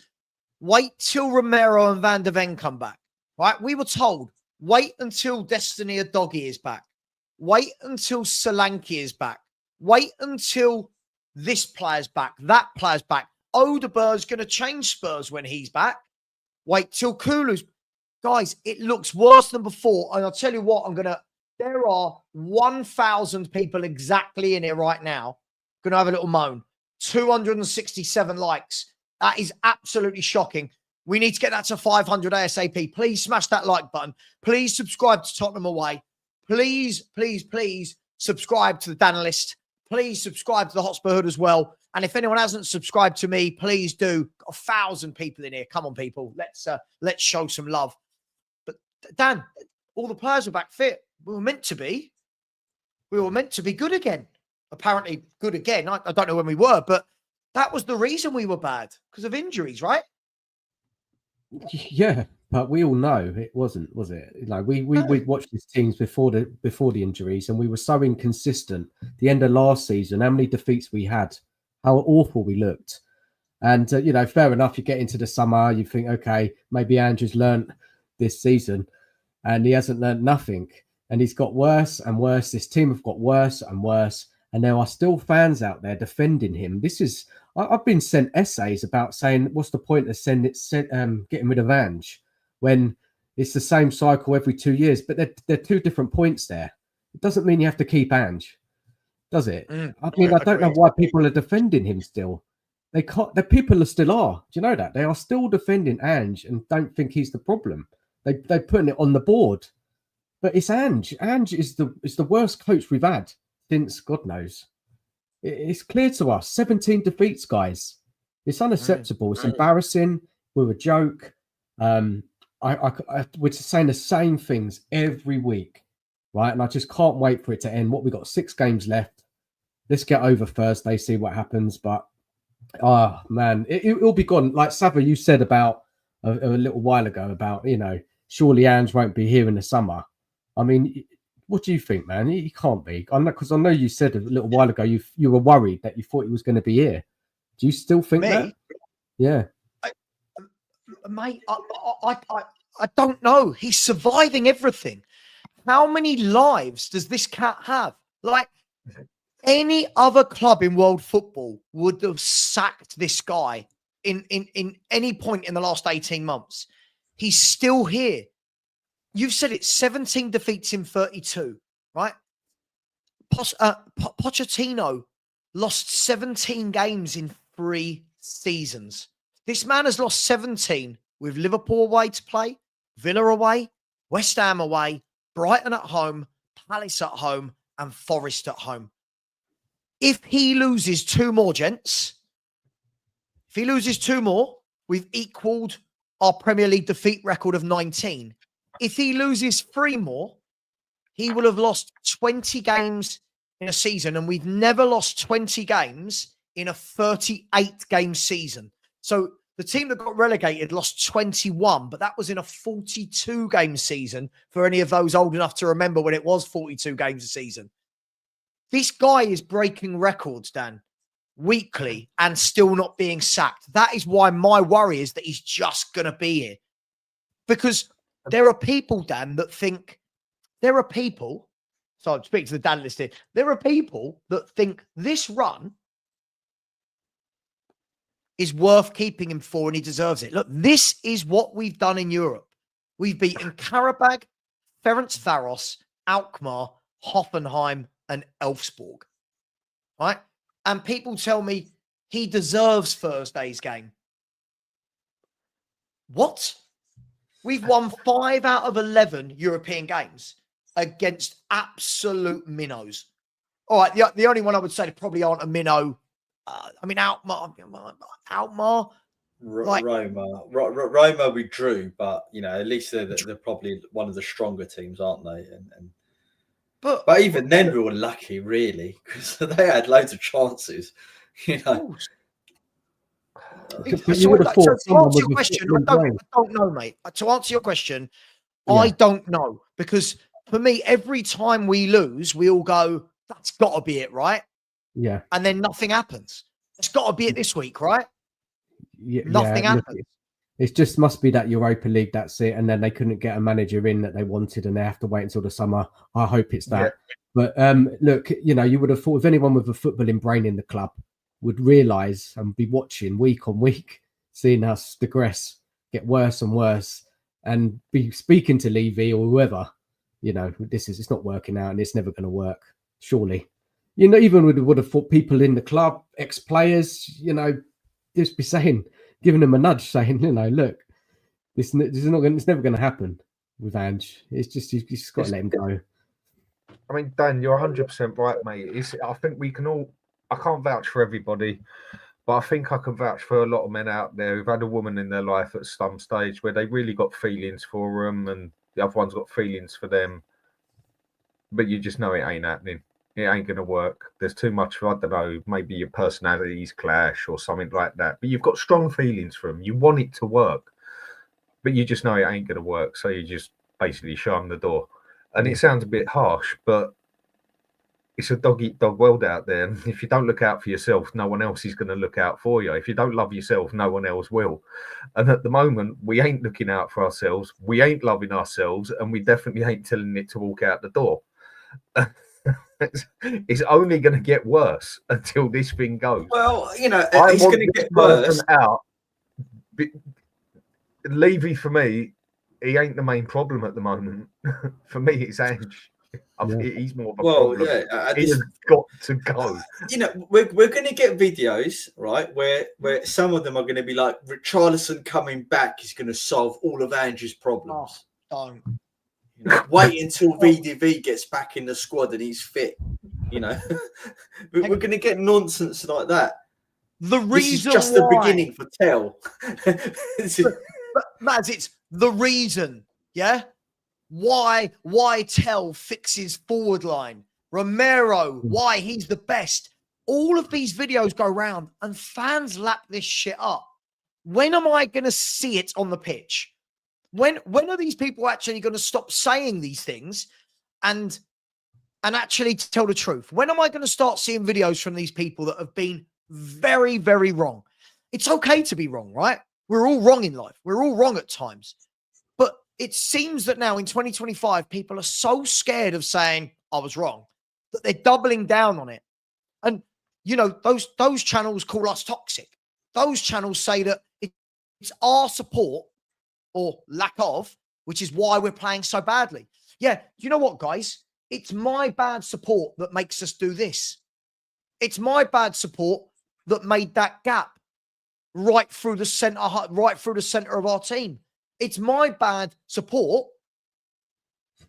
wait till Romero and Van der Ven come back. Right? We were told, wait until Destiny Adogi is back. Wait until Solanke is back. Wait until this player's back, that player's back. Odegaard's going to change Spurs when he's back. Wait till Kulu's. Guys, it looks worse than before. And I'll tell you what, there are 1,000 people exactly in here right now. Going to have a little moan. 267 likes. That is absolutely shocking. We need to get that to 500 ASAP. Please smash that like button. Please subscribe to Tottenham Away. Please, please, please subscribe to the Danalist. Please subscribe to the Hotspur Hood as well. And if anyone hasn't subscribed to me, please do. Got 1,000 people in here. Come on, people. Let's show some love. But Dan, all the players are back fit. We were meant to be good again. Apparently good again. I don't know when we were, but that was the reason we were bad, because of injuries, right? Yeah, but we all know it wasn't, was it? Like we watched these teams before the injuries, and we were so inconsistent. The end of last season, how many defeats we had, how awful we looked, and fair enough. You get into the summer, you think, okay, maybe Andrew's learnt this season, and he hasn't learnt nothing, and he's got worse and worse. This team have got worse and worse, and there are still fans out there defending him. I've been sent essays about saying, what's the point of getting rid of Ange when it's the same cycle every 2 years? But they're two different points there. It doesn't mean you have to keep Ange, does it? I mean, I don't know why people are defending him still. They can't. The people still are. Do you know that? They are still defending Ange and don't think he's the problem. They're putting it on the board. But it's Ange. Ange is the worst coach we've had since God knows. It's clear to us. 17 defeats, guys. It's unacceptable. It's embarrassing. We're a joke. We're saying the same things every week, right? And I just can't wait for it to end. We got 6 games left. Let's get over Thursday, see what happens. But man, it'll be gone. Like Savva, you said about a little while ago about, surely Ange won't be here in the summer. I mean, what do you think, man? He can't be. Because I know you said a little while ago you were worried that you thought he was going to be here. Do you still think that? Yeah. Mate, I don't know. He's surviving everything. How many lives does this cat have? Like, any other club in world football would have sacked this guy in any point in the last 18 months. He's still here. You've said it, 17 defeats in 32, right? Pochettino lost 17 games in 3 seasons. This man has lost 17 with Liverpool away to play, Villa away, West Ham away, Brighton at home, Palace at home, and Forest at home. If he loses 2 more, gents, if he loses 2 more, we've equaled our Premier League defeat record of 19. If he loses 3 more, he will have lost 20 games in a season, and we've never lost 20 games in a 38-game season. So the team that got relegated lost 21, but that was in a 42-game season for any of those old enough to remember when it was 42 games a season. This guy is breaking records, Dan, weekly and still not being sacked. That is why my worry is that he's just going to be here. Because there are people, Dan, that think there are people. So I'm speaking to the Dan list here. There are people that think this run is worth keeping him for and he deserves it. Look, this is what we've done in Europe. We've beaten Karabag, Ferencvaros, Alkmaar, Hoffenheim, and Elfsborg. Right? And people tell me he deserves Thursday's game. What? We've won 5 out of 11 European games against absolute minnows. All right, the only one I would say that probably aren't a minnow. Alkmaar. Roma we drew, but at least they're probably one of the stronger teams, aren't they? But even then, we were lucky, really, because they had loads of chances. So But you would have thought to answer your question, I don't know, mate. To answer your question, I don't know. Because for me, every time we lose, we all go, that's got to be it, right? Yeah. And then nothing happens. It's got to be it this week, right? Yeah, nothing happens. It just must be that Europa League, that's it. And then they couldn't get a manager in that they wanted and they have to wait until the summer. I hope it's that. Yeah. But look, you would have thought if anyone with a footballing brain in the club would realise and be watching week on week, seeing us digress, get worse and worse, and be speaking to Levy or whoever, it's not working out and it's never going to work, surely. Even would have thought people in the club, ex-players, just be saying, giving them a nudge, saying, look, this is not going, it's never going to happen with Ange. It's just you just got to let him go. I mean, Dan, you're 100% right, mate. I think we can all. I can't vouch for everybody, but I think I can vouch for a lot of men out there who've had a woman in their life at some stage where they really got feelings for them, and the other one's got feelings for them. But you just know it ain't happening. It ain't going to work. There's too much, I don't know, maybe your personalities clash or something like that. But you've got strong feelings for them. You want it to work, but you just know it ain't going to work. So you just basically show them the door. And it sounds a bit harsh, but it's a dog-eat-dog world out there. And if you don't look out for yourself, no one else is going to look out for you. If you don't love yourself, no one else will. And at the moment, we ain't looking out for ourselves. We ain't loving ourselves. And we definitely ain't telling it to walk out the door. It's only going to get worse until this thing goes. Well, it's going to get worse. Out. Levy, for me, he ain't the main problem at the moment. For me, it's Ange. He's more of a problem. He's got to go. We're going to get videos, right, where some of them are going to be like, Richarlison coming back is going to solve all of Ange's problems. Oh, don't. You know, wait until VDV gets back in the squad and he's fit. You know, we're going to get nonsense like that. The This reason is just why, the beginning for Tell. but Mads, it's the reason, yeah? Why Tell fixes forward line. Romero, why he's the best. All of these videos go round and fans lap this shit up. When am I going to see it on the pitch? When are these people actually going to stop saying these things and actually tell the truth? When am I going to start seeing videos from these people that have been very, very wrong? It's okay to be wrong, right? We're all wrong in life. We're all wrong at times. But it seems that now in 2025, people are so scared of saying, I was wrong, that they're doubling down on it. And, you know, those channels call us toxic. Those channels say that it's our support or lack of, which is why we're playing so badly. Yeah, you know what, guys? It's my bad support that makes us do this. It's my bad support that made that gap right through the center of our team. It's my bad support,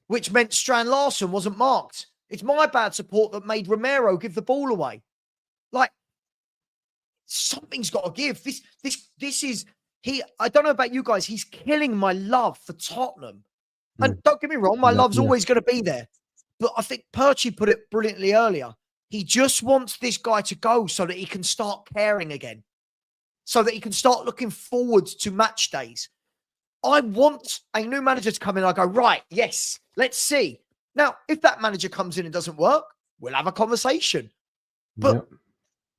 which meant Strand Larsen wasn't marked. It's my bad support that made Romero give the ball away. Like, something's got to give. This is I don't know about you guys. He's killing my love for Tottenham. And don't get me wrong, my love's always going to be there. But I think Perchie put it brilliantly earlier. He just wants this guy to go so that he can start caring again. So that he can start looking forward to match days. I want a new manager to come in. I go, right, yes, let's see. Now, if that manager comes in and doesn't work, we'll have a conversation. But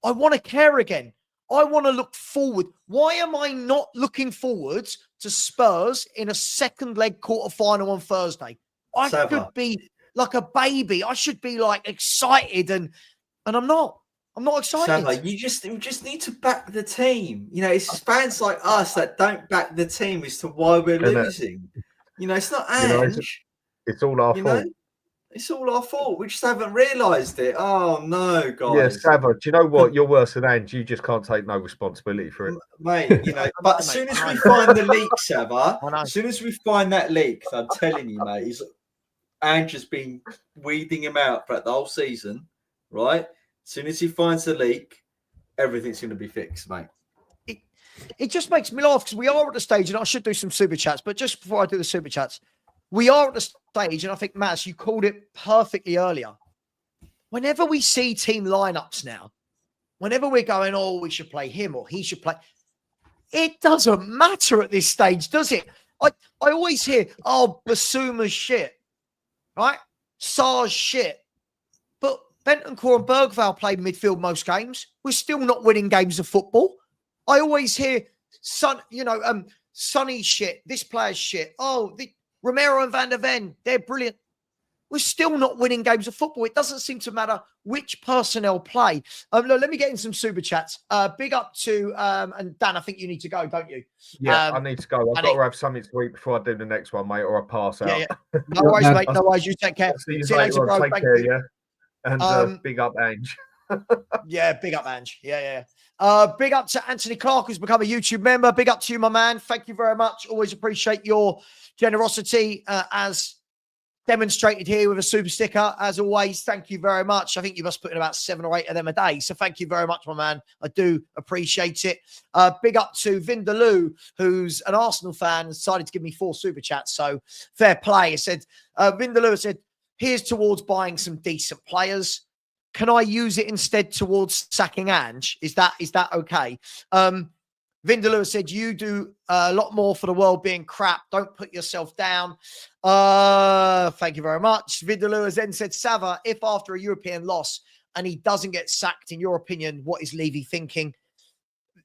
I want to care again. I want to look forward. Why am I not looking forward to Spurs in a second leg quarterfinal on Thursday? I should be like a baby. I should be like excited and I'm not. I'm not excited. Savva, you just need to back the team. You know, it's fans like us that don't back the team as to why we're losing. You know, it's not Ange. It's all our fault. It's all our fault. We just haven't realised it. Oh no, guys. Yeah, Savva, do you know what? You're worse than Ange. You just can't take no responsibility for it, mate. You know, but as soon as we find the leak, Savva, as soon as we find that leak, I'm telling you, mate, Ange has been weeding him out throughout the whole season, right? As soon as he finds the leak, everything's going to be fixed, mate. It just makes me laugh because we are at the stage, and I should do some super chats, but just before I do the super chats, we are at the stage, and I think, Matt, you called it perfectly earlier. Whenever we see team lineups now, whenever we're going, oh, we should play him or he should play, it doesn't matter at this stage, does it? I always hear, oh, Basuma's shit, right? Sar's shit. But Bentancur and Bergvall played midfield most games. We're still not winning games of football. I always hear, Sonny's shit, this player's shit. Oh, Romero and Van der Ven, they're brilliant. We're still not winning games of football. It doesn't seem to matter which personnel play. Look, let me get in some super chats. Big up to, and Dan, I think you need to go, don't you? Yeah, I need to go. I've got to have something to eat before I do the next one, mate, or I pass out. Yeah. No worries, mate. No worries. You take care. See you later, bro. Take care, yeah. And big up Ange. Yeah, big up Ange. Yeah. Big up to Anthony Clark, who's become a YouTube member. Big up to you, my man. Thank you very much. Always appreciate your generosity as demonstrated here with a super sticker. As always, thank you very much. I think you must put in about 7 or 8 of them a day. So thank you very much, my man. I do appreciate it. Big up to Vindaloo, who's an Arsenal fan, decided to give me 4 super chats. So fair play. He said, Vindaloo said, here's towards buying some decent players. Can I use it instead towards sacking Ange? Is that okay? Vindaloo said, you do a lot more for the world being crap. Don't put yourself down. Thank you very much. Vindaloo has then said, Savva, if after a European loss and he doesn't get sacked, in your opinion, what is Levy thinking?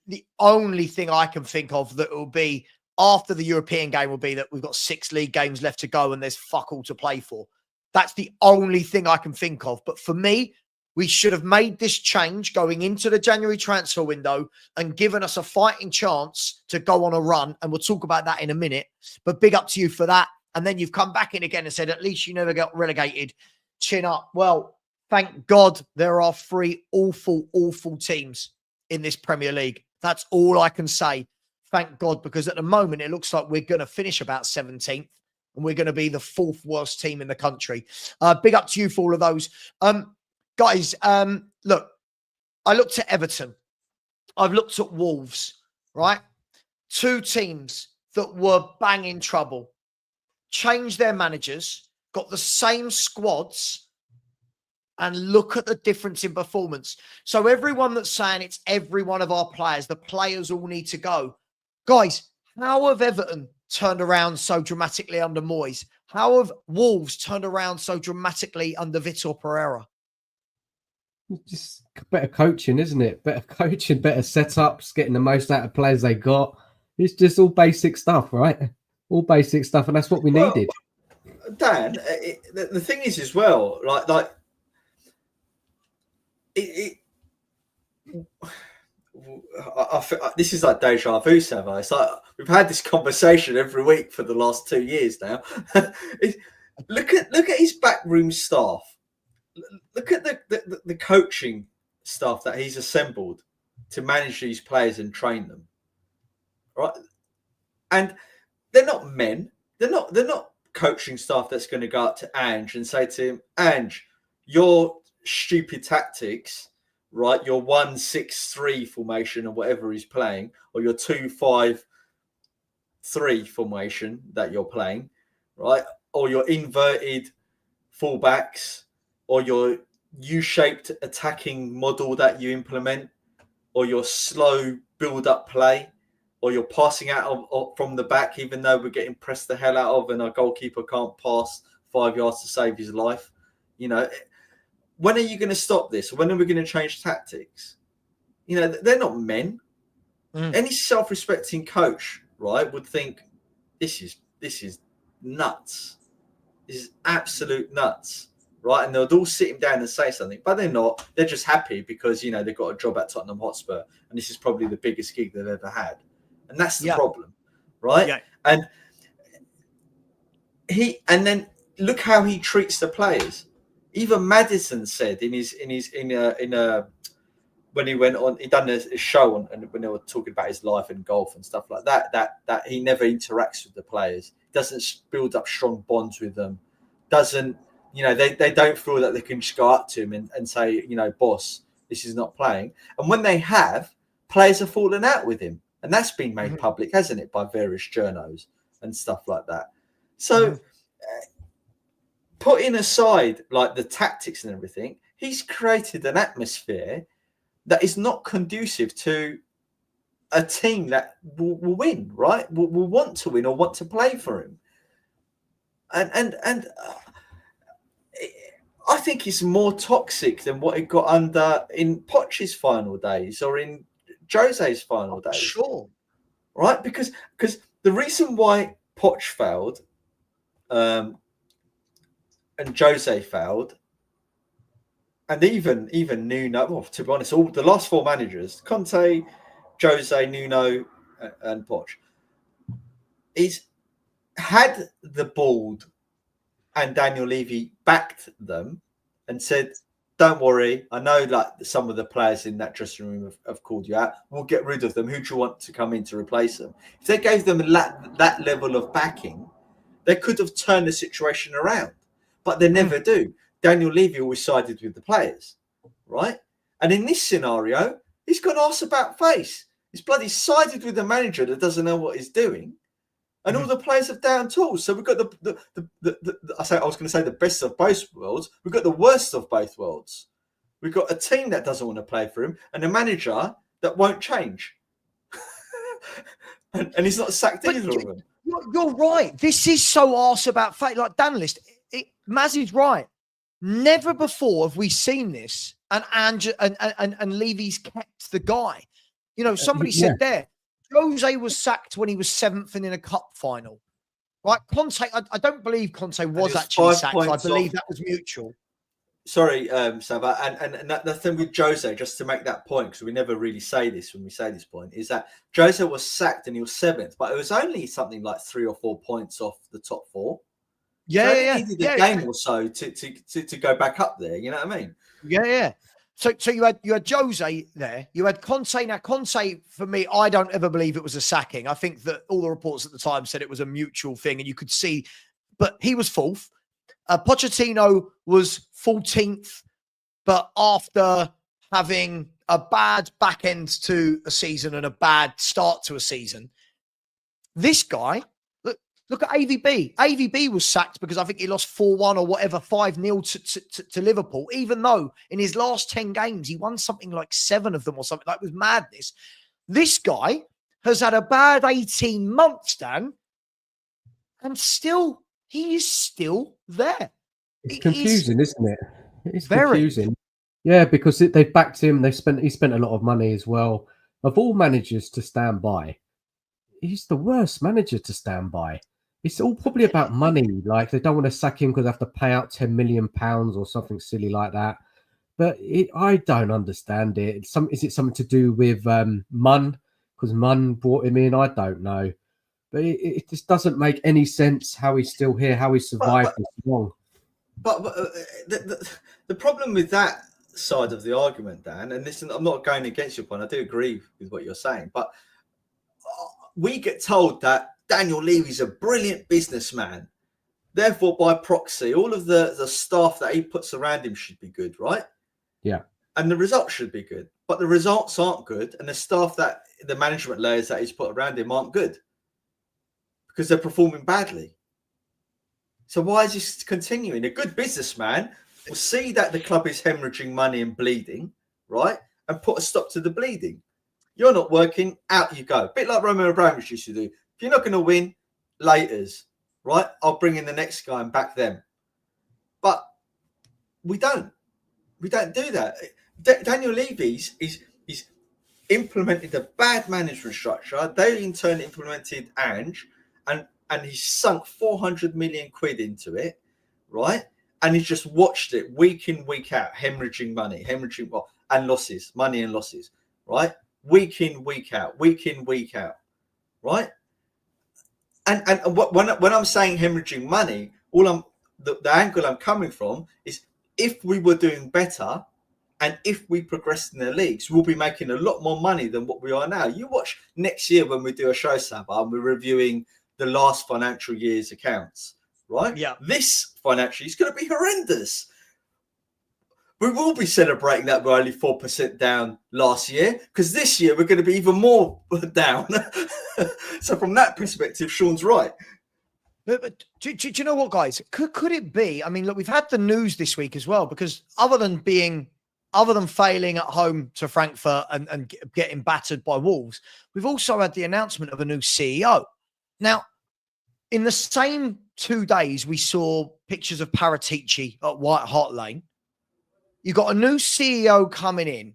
The only thing I can think of that will be after the European game will be that we've got 6 league games left to go and there's fuck all to play for. That's the only thing I can think of. But for me, we should have made this change going into the January transfer window and given us a fighting chance to go on a run. And we'll talk about that in a minute. But big up to you for that. And then you've come back in again and said, at least you never got relegated. Chin up. Well, thank God there are 3 awful, awful teams in this Premier League. That's all I can say. Thank God, because at the moment, it looks like we're going to finish about 17th. and we're going to be the 4th worst team in the country. Big up to you for all of those. Guys, look, I looked at Everton. I've looked at Wolves, right? 2 teams that were banging trouble. Changed their managers, got the same squads, and look at the difference in performance. So everyone that's saying it's every one of our players, the players all need to go. Guys, how have Everton turned around so dramatically under Moyes? How have Wolves turned around so dramatically under Vitor Pereira? Just better coaching, isn't it? Better coaching, better setups, getting the most out of players they got. It's just all basic stuff, right? All basic stuff, and that's what we needed. Dan, the thing is as well, this is like deja vu, Savva. It's like we've had this conversation every week for the last 2 years now. Look at his backroom staff. Look at the coaching staff that he's assembled to manage these players and train them, right? And they're not men. They're not coaching staff that's going to go up to Ange and say to him, Ange, your stupid tactics, right? Your 1-6-3 formation or whatever he's playing, or your 2-5-3 formation that you're playing, right? Or your inverted fullbacks, or your U-shaped attacking model that you implement, or your slow build-up play, or you're passing out from the back, even though we're getting pressed the hell out of and our goalkeeper can't pass 5 yards to save his life. You know, when are you going to stop this? When are we going to change tactics? You know, they're not men. Any self-respecting coach, right, would think this is nuts. This is absolute nuts, right? And they'll all sit him down and say something, but they're not. They're just happy because, you know, they've got a job at Tottenham Hotspur, and this is probably the biggest gig they've ever had. And that's the problem, right? Yeah. And then look how he treats the players. Even Maddison said when he went on, he done a show on, and when they were talking about his life and golf and stuff like that, that he never interacts with the players, doesn't build up strong bonds with them, doesn't, you know, they don't feel that they can just go up to him and say, you know, boss, this is not playing. And when they have, players have fallen out with him. And that's been made public, hasn't it, by various journos and stuff like that. So putting aside like the tactics and everything, he's created an atmosphere that is not conducive to a team that will win, right? Will want to win or want to play for him. And I think it's more toxic than what it got under in Poch's final days or in Jose's final days. Sure. Right? Because the reason why Poch failed and Jose failed, and even Nuno, well, to be honest, all the last 4 managers, Conte, Jose, Nuno, and Poch, is had the board and Daniel Levy backed them and said, don't worry, I know like some of the players in that dressing room have called you out. We'll get rid of them. Who do you want to come in to replace them? If they gave them that level of backing, they could have turned the situation around. But they never do. Daniel Levy always sided with the players, right? And in this scenario, he's got arse about face. He's bloody sided with the manager that doesn't know what he's doing. And all the players have down tools. So we've got I was going to say the best of both worlds. We've got the worst of both worlds. We've got a team that doesn't want to play for him and a manager that won't change. and he's not sacked either of them. You're right. This is so arse about fate. Like Danlist, Maz is right. Never before have we seen this. And Ange and Levy's kept the guy. You know, somebody said there, Jose was sacked when he was 7th and in a cup final. Right? Conte, I don't believe Conte was actually sacked. I believe that was mutual. Sorry, Savva. And the thing with Jose, just to make that point, because we never really say this when we say this point, is that Jose was sacked and he was 7th, but it was only something like 3 or 4 points off the top 4. Yeah, so he needed a game or so to go back up there. You know what I mean? Yeah. So you had Jose there. You had Conte. Now Conte, for me, I don't ever believe it was a sacking. I think that all the reports at the time said it was a mutual thing, and you could see but he was fourth. Pochettino was 14th, but after having a bad back end to a season and a bad start to a season, this guy, look at AVB. AVB was sacked because I think he lost 4-1 or whatever, 5-0 to Liverpool, even though in his last 10 games, he won something like 7 of them or something. Like, it was madness. This guy has had a bad 18 months, Dan, and still, he is still there. It's confusing, isn't it? It's very confusing. Yeah, because they've backed him. He spent a lot of money as well. Of all managers to stand by, he's the worst manager to stand by. It's all probably about money. Like, they don't want to sack him because they have to pay out £10 million or something silly like that. But I don't understand it. Is it something to do with Munn? Because Munn brought him in? I don't know. But it just doesn't make any sense how he's still here, how he survived this long. But the problem with that side of the argument, Dan, and listen, I'm not going against your point. I do agree with what you're saying. But we get told that Daniel Levy's a brilliant businessman. Therefore, by proxy, all of the staff that he puts around him should be good, right? Yeah. And the results should be good. But the results aren't good. And the staff that the management layers that he's put around him aren't good because they're performing badly. So why is this continuing? A good businessman will see that the club is hemorrhaging money and bleeding, right? And put a stop to the bleeding. You're not working, out you go. A bit like Roman Abramovich used to do. If you're not going to win, laters, right? I'll bring in the next guy and back them. But we don't. We don't do that. Daniel Levy's is implemented a bad management structure. They in turn implemented ANGE, and he's sunk 400 million quid into it, right? And he's just watched it week in, week out, hemorrhaging money, and losses, money and losses, right? Week in, week out, right? And when I'm saying hemorrhaging money, the angle I'm coming from is if we were doing better and if we progressed in the leagues, we'll be making a lot more money than what we are now. You watch next year when we do a show, Savva, and we're reviewing the last financial year's accounts, right? Yeah. This financial year is going to be horrendous. We will be celebrating that we're only 4% down last year because this year we're going to be even more down. So from that perspective, Sean's right. But do you know what, guys? Could it be? I mean, look, we've had the news this week as well, because other than failing at home to Frankfurt and getting battered by Wolves, we've also had the announcement of a new CEO. Now, in the same 2 days, we saw pictures of Paratici at White Hart Lane. You got a new CEO coming in.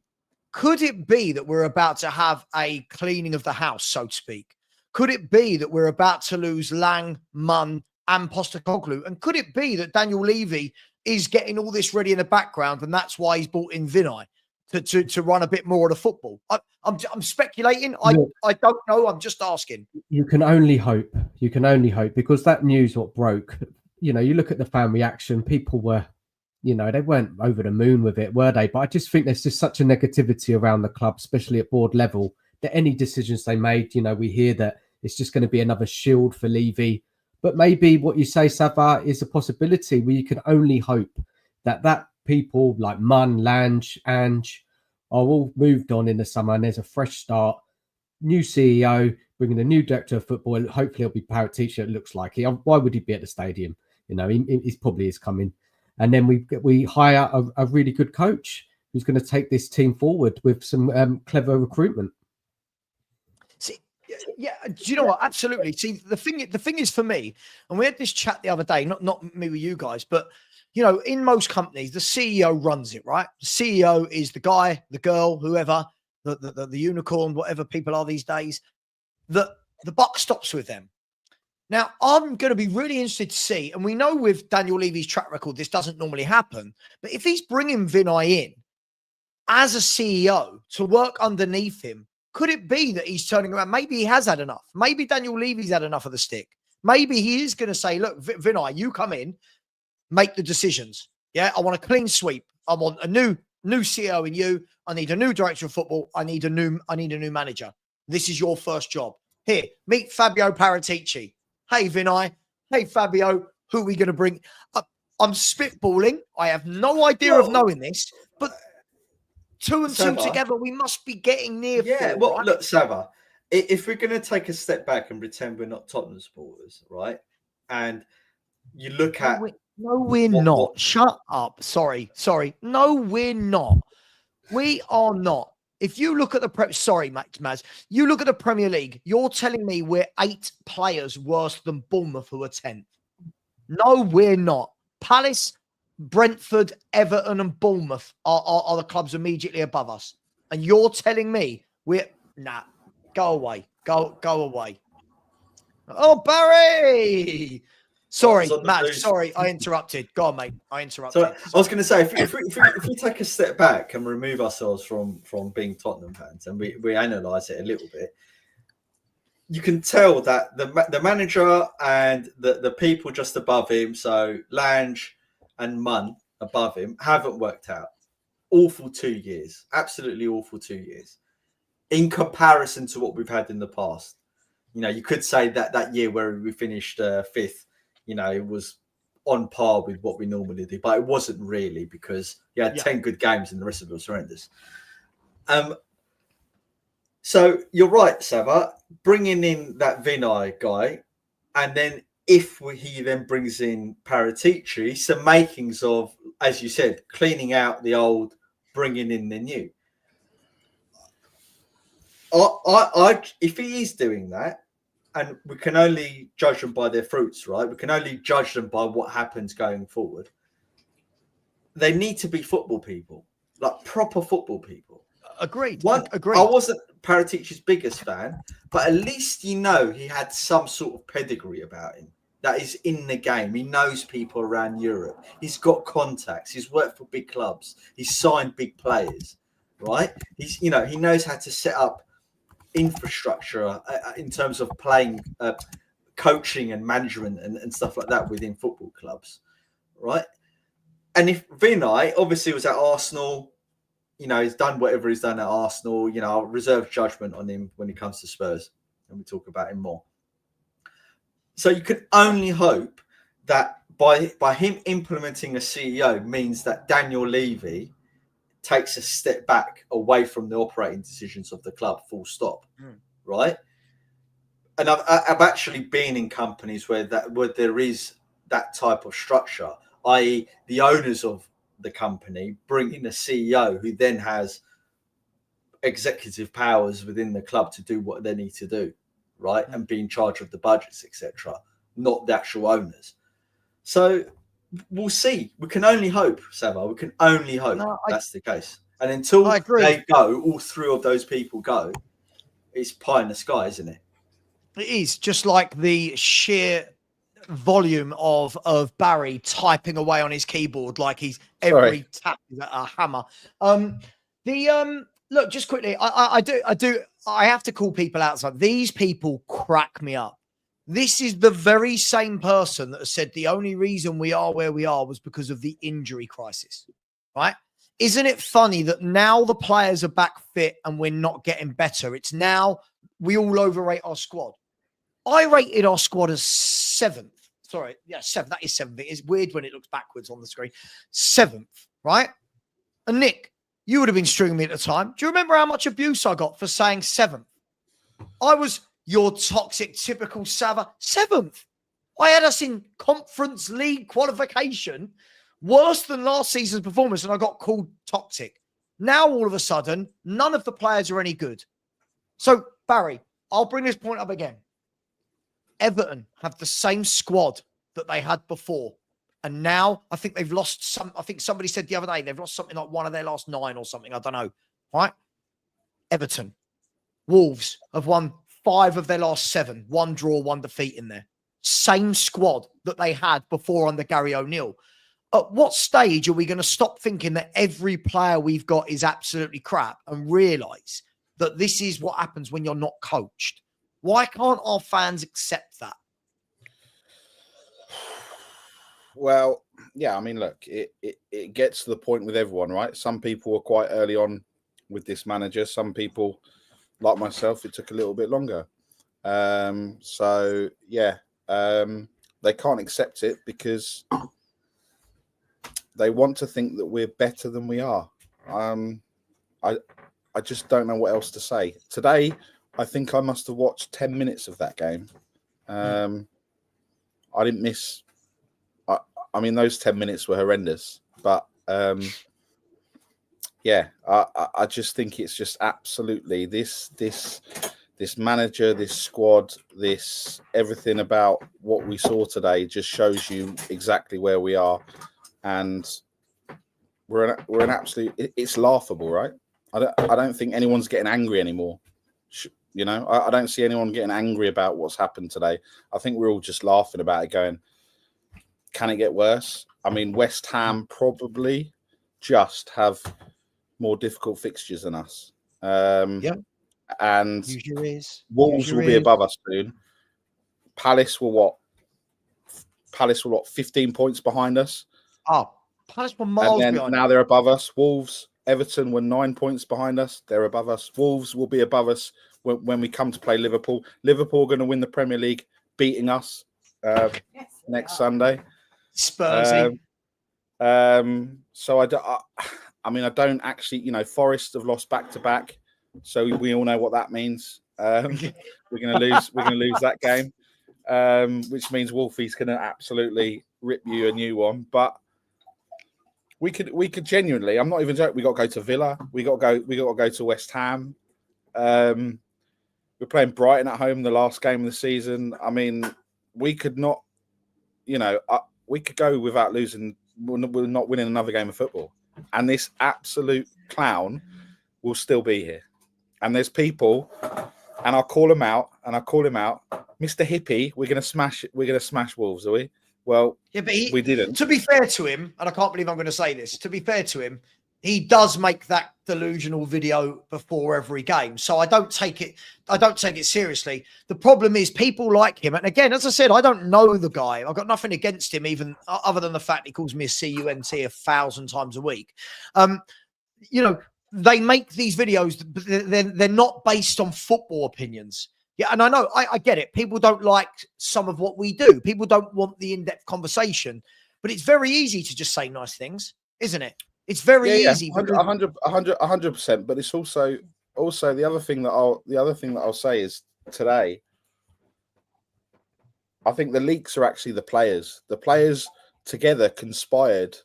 Could it be that we're about to have a cleaning of the house, so to speak? Could it be that we're about to lose Lang, Munn, and Postecoglou? And could it be that Daniel Levy is getting all this ready in the background, and that's why he's brought in Vinay to run a bit more of the football? I'm speculating. I don't know. I'm just asking. You can only hope. You can only hope, because that news what broke. You know, you look at the fan reaction. People were, they weren't over the moon with it, were they? But I just think there's just such a negativity around the club, especially at board level, that any decisions they made, we hear that it's just going to be another shield for Levy. But maybe what you say, Savva, is a possibility where you can only hope that people like Munn, Lange, Ange are all moved on in the summer and there's a fresh start, new CEO, bringing a new director of football. Hopefully it'll be Paratici, it looks like. Why would he be at the stadium? He probably is coming. And then we hire a really good coach who's going to take this team forward with some clever recruitment. See, yeah, do you know what? Absolutely. See, the thing is for me, and we had this chat the other day, not me with you guys, but in most companies, the CEO runs it, right? The CEO is the guy, the girl, whoever, the unicorn, whatever people are these days. The buck stops with them. Now, I'm going to be really interested to see, and we know with Daniel Levy's track record, this doesn't normally happen, but if he's bringing Vinay in as a CEO to work underneath him, could it be that he's turning around? Maybe he has had enough. Maybe Daniel Levy's had enough of the stick. Maybe he is going to say, look, Vinay, you come in, make the decisions. Yeah, I want a clean sweep. I want a new CEO in you. I need a new director of football. I need a new manager. This is your first job. Here, meet Fabio Paratici. Hey, Vinay. Hey, Fabio. who are we going to bring? I'm spitballing. I have no idea of knowing this, but 2 and 2 Savva, together, we must be getting near 4, well, right? look, Savva, if we're going to take a step back and pretend we're not Tottenham supporters, right? And you look at No, we're not. Shut up. Sorry. No, we're not. We are not. If you look at sorry, Maz, you look at the Premier League, you're telling me we're 8 players worse than Bournemouth, who are 10th. No, we're not. Palace, Brentford, Everton, and Bournemouth are the clubs immediately above us. And you're telling me go away. Go away. Oh, Barry! Sorry, Matt. Sorry, I interrupted. Go on, mate. I interrupted. So I was going to say, if we take a step back and remove ourselves from being Tottenham fans and we analyse it a little bit, you can tell that the manager and the people just above him, so Lange and Munn above him, haven't worked out. Awful 2 years. Absolutely awful 2 years. In comparison to what we've had in the past. You know, you could say that year where we finished 5th, you know, it was on par with what we normally do, but it wasn't really because you had 10 good games and the rest of it was horrendous. So you're right, Savva, bringing in that Vinay guy, and then he then brings in Paratici, some makings of, as you said, cleaning out the old, bringing in the new. If he is doing that, and we can only judge them by their fruits, right? We can only judge them by what happens going forward. They need to be football people, like proper football people. Agreed. I wasn't Paratici's biggest fan, but at least he had some sort of pedigree about him. That is in the game. He knows people around Europe. He's got contacts. He's worked for big clubs. He's signed big players, right? He knows how to set up infrastructure in terms of playing, coaching and management and stuff like that within football clubs, right? And if Vinay obviously was at Arsenal, you know, he's done whatever he's done at Arsenal, you know, I'll reserve judgment on him when it comes to Spurs, and we talk about him more. So you can only hope that by him implementing a CEO means that Daniel Levy takes a step back away from the operating decisions of the club, full stop, right? And I've actually been in companies where there is that type of structure, i.e. the owners of the company bring in a CEO who then has executive powers within the club to do what they need to do, right? And be in charge of the budgets, etc., not the actual owners. So we'll see. We can only hope, Savva. We can only hope that's the case. And until they go, all 3 of those people go, it's pie in the sky, isn't it? It is, just like the sheer volume of Barry typing away on his keyboard like he's every tap is a hammer. Look, just quickly, I have to call people outside. These people crack me up. This is the very same person that has said the only reason we are where we are was because of the injury crisis, right? Isn't it funny that now the players are back fit and we're not getting better? It's now we all overrate our squad. I rated our squad as 7th. Sorry, 7th. That is 7th. It's weird when it looks backwards on the screen. 7th, right? And Nick, you would have been stringing me at the time. Do you remember how much abuse I got for saying 7th? I was your toxic, typical Savva. 7th. I had us in Conference League qualification, worse than last season's performance, and I got called toxic. Now, all of a sudden, none of the players are any good. So, Barry, I'll bring this point up again. Everton have the same squad that they had before. And now I think they've lost I think somebody said the other day, they've lost something like one of their last 9 or something. I don't know. Right? Everton. Wolves have won 5 of their last 7. 1 draw, 1 defeat in there. Same squad that they had before under Gary O'Neill. At what stage are we going to stop thinking that every player we've got is absolutely crap and realise that this is what happens when you're not coached? Why can't our fans accept that? Well, yeah, I mean, look, it gets to the point with everyone, right? Some people were quite early on with this manager. Some people, like myself, it took a little bit longer. Look, they can't accept it because they want to think that we're better than we are. I just don't know what else to say. Today, I think I must have watched 10 minutes of that game. I didn't miss. I mean, those 10 minutes were horrendous, but yeah, I just think it's just absolutely this manager, this squad, this everything about what we saw today just shows you exactly where we are, and we're an absolute. It's laughable, right? I don't think anyone's getting angry anymore. You know, I don't see anyone getting angry about what's happened today. I think we're all just laughing about it, going, "Can it get worse?" I mean, West Ham probably just have more difficult fixtures than us. Yeah. And Use your ears. Wolves will be above us soon. Palace will what? 15 points behind us. Oh, Palace were miles and then behind. now they're above us. Wolves, Everton were 9 points behind us. They're above us. Wolves will be above us when we come to play Liverpool. Liverpool are going to win the Premier League, beating us next Sunday. Spursy. So I mean, I don't actually, you know, Forest have lost back-to-back, so we all know what that means. We're going to lose. We're going to lose that game, which means Wolfie's going to absolutely rip you a new one. But we could genuinely. I'm not even joking. We got to go to Villa. We got to go to West Ham. We're playing Brighton at home the last game of the season. I mean, we could not, you know, we could go without losing. We're not winning another game of football. And this absolute clown will still be here. And there's people, and I'll call him out, Mr. Hippie, we're gonna smash Wolves, are we? Well, yeah, but we didn't. To be fair to him, and I can't believe I'm going to say this, to be fair to him, he does make that delusional video before every game. So I don't take it seriously. The problem is people like him. And again, as I said, I don't know the guy. I've got nothing against him, even other than the fact he calls me a CUNT 1,000 times a week. You know, they make these videos, but they're not based on football opinions. Yeah, and I know, I get it. People don't like some of what we do. People don't want the in-depth conversation. But it's very easy to just say nice things, isn't it? It's very easy. 100%. But it's also the other thing that I'll say is today, I think the leaks are actually the players. The players together conspired.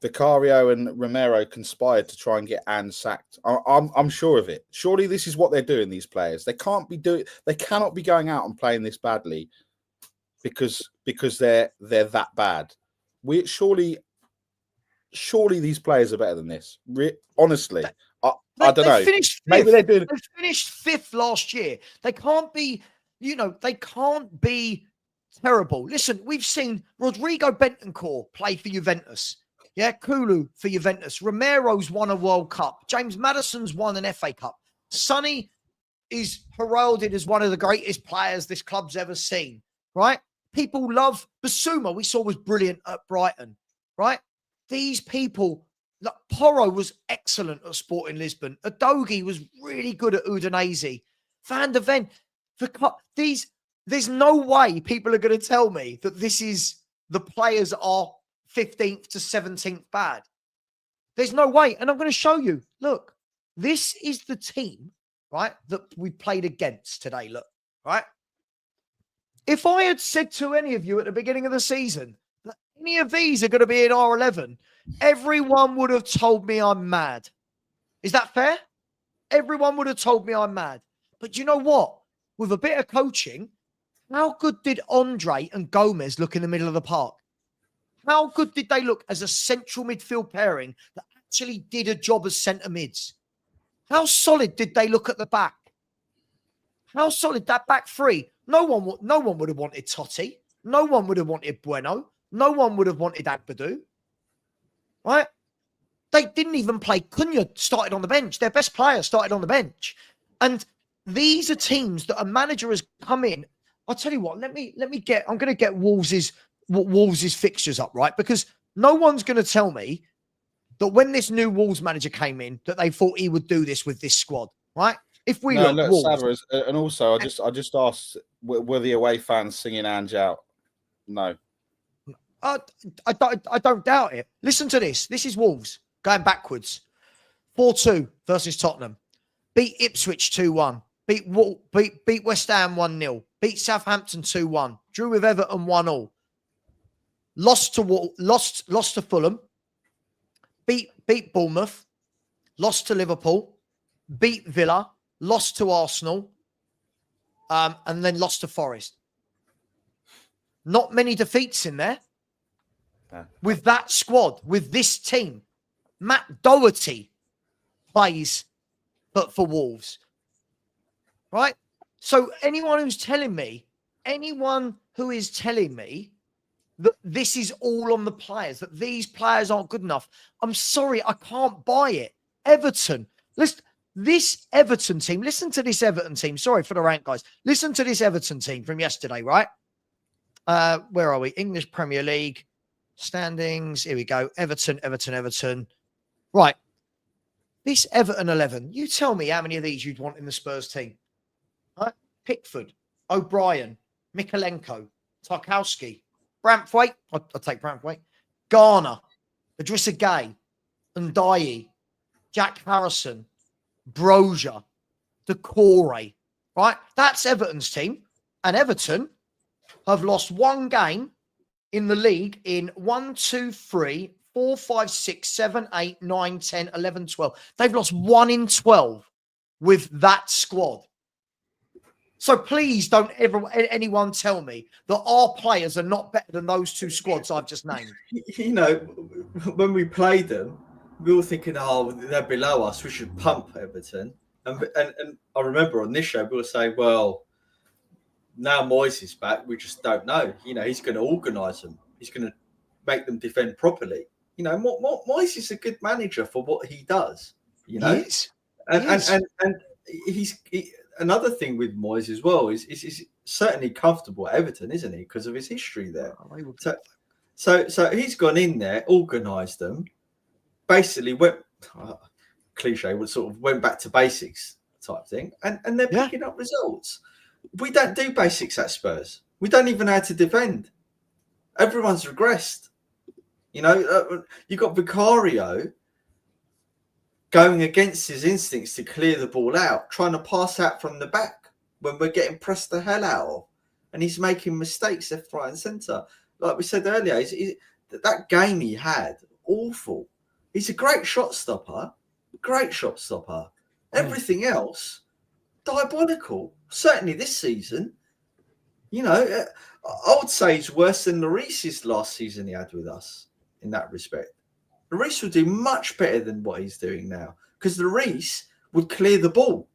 Vicario and Romero conspired to try and get Ange sacked. I'm sure of it. Surely this is what they're doing. These players, they cannot be going out and playing this badly because they're that bad. Surely these players are better than this. Honestly, I don't know. Maybe they're doing. They finished 5th last year. They can't be. You know, they can't be terrible. Listen, we've seen Rodrigo Bentancur play for Juventus. Yeah, Kulu for Juventus. Romero's won a World Cup. James Maddison's won an FA Cup. Sonny is heralded as one of the greatest players this club's ever seen, right? People love Basuma. We saw was brilliant at Brighton, right? These people, like Porro was excellent at Sporting Lisbon. Udogie was really good at Udinese. Van der Ven, there's no way people are going to tell me that the players are 15th to 17th bad. There's no way. And I'm going to show you. Look, this is the team, right, that we played against today. Look, right? If I had said to any of you at the beginning of the season that any of these are going to be in R11, everyone would have told me I'm mad. Is that fair? Everyone would have told me I'm mad. But you know what? With a bit of coaching, how good did Andre and Gomez look in the middle of the park? How good did they look as a central midfield pairing that actually did a job as centre mids? How solid did they look at the back? How solid that back three? No one would have wanted Totti. No one would have wanted Bueno. No one would have wanted Agbadou. Right? They didn't even play. Cunha started on the bench. Their best player started on the bench. And these are teams that a manager has come in. I'll tell you what, I'm going to get Wolves' fixtures up, right? Because no one's going to tell me that when this new Wolves manager came in, that they thought he would do this with this squad, right? If we look, Wolves, Savva, and also I just asked, were the away fans singing Ange out? No. I don't doubt it. Listen to this. This is Wolves going backwards. 4-2 versus Tottenham. Beat Ipswich 2-1. Beat West Ham 1-0. Beat Southampton 2-1. Drew with Everton 1-1. Lost to Fulham. Beat Bournemouth. Lost to Liverpool. Beat Villa. Lost to Arsenal. And then lost to Forest. Not many defeats in there. With that squad, with this team. Matt Doherty plays for Wolves. Right? So anyone who is telling me that this is all on the players, that these players aren't good enough, I'm sorry, I can't buy it. Everton. This Everton team, listen to this Everton team. Sorry for the rant, guys. Listen to this Everton team from yesterday, right? Where are we? English Premier League standings. Here we go. Everton. Right. This Everton 11, you tell me how many of these you'd want in the Spurs team. Right? Pickford, O'Brien, Mikalenko, Tarkowski, Branthwaite. I'll take Branthwaite. Garner, Idrissa Gueye, Ndiaye, Jack Harrison, Brozier, Decore. Right? That's Everton's team. And Everton have lost one game in the league in 1, 2, 3, 4, 5, 6, 7, 8, 9, 10, 11, 12. They've lost 1 in 12 with that squad. So please don't anyone tell me that our players are not better than those two squads I've just named. You know, when we played them, we were thinking, oh, they're below us. We should pump Everton. And I remember on this show, we were saying, well, now Moyes is back. We just don't know. You know, he's going to organise them. He's going to make them defend properly. You know, Moyes is a good manager for what he does. You know, and he's another thing with Moyes as well is he's certainly comfortable at Everton, isn't he? Because of his history there. So he's gone in there, organised them, basically went cliche, went back to basics type thing, and they're picking up results. We don't do basics at Spurs. We don't even know how to defend. Everyone's regressed. You know, you got Vicario going against his instincts to clear the ball out, trying to pass out from the back when we're getting pressed the hell out of. And he's making mistakes left, right, and centre. Like we said earlier, that game he had, awful. He's a great shot stopper. Everything else, diabolical. Certainly this season, you know, I would say he's worse than Lloris's last season he had with us in that respect. Lloris would do much better than what he's doing now because Lloris would clear the ball,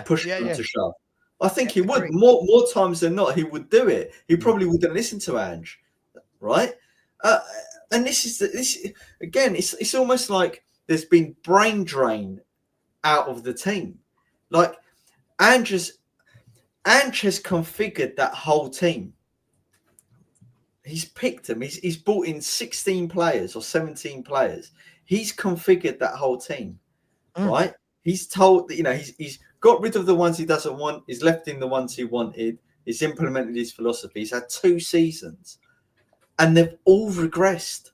push him to shove. I think he would more times than not. He would do it. He probably wouldn't listen to Ange, right? And this again. It's almost like there's been brain drain out of the team. Like Ange has configured that whole team. He's picked them. He's brought in 16 players or 17 players. He's configured that whole team, right? He's told that, you know, he's got rid of the ones he doesn't want. He's left in the ones he wanted. He's implemented his philosophy. He's had 2 seasons, and they've all regressed.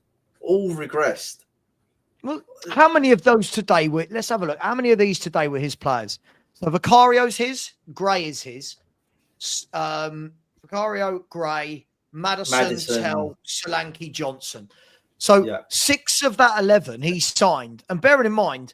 Well, how many of those today were? Let's have a look. How many of these today were his players? So Vicario's his. Gray is his. Vicario, Gray, Maddison, Tell, Solanke, Johnson. So 6 of that 11 he signed. And bearing in mind,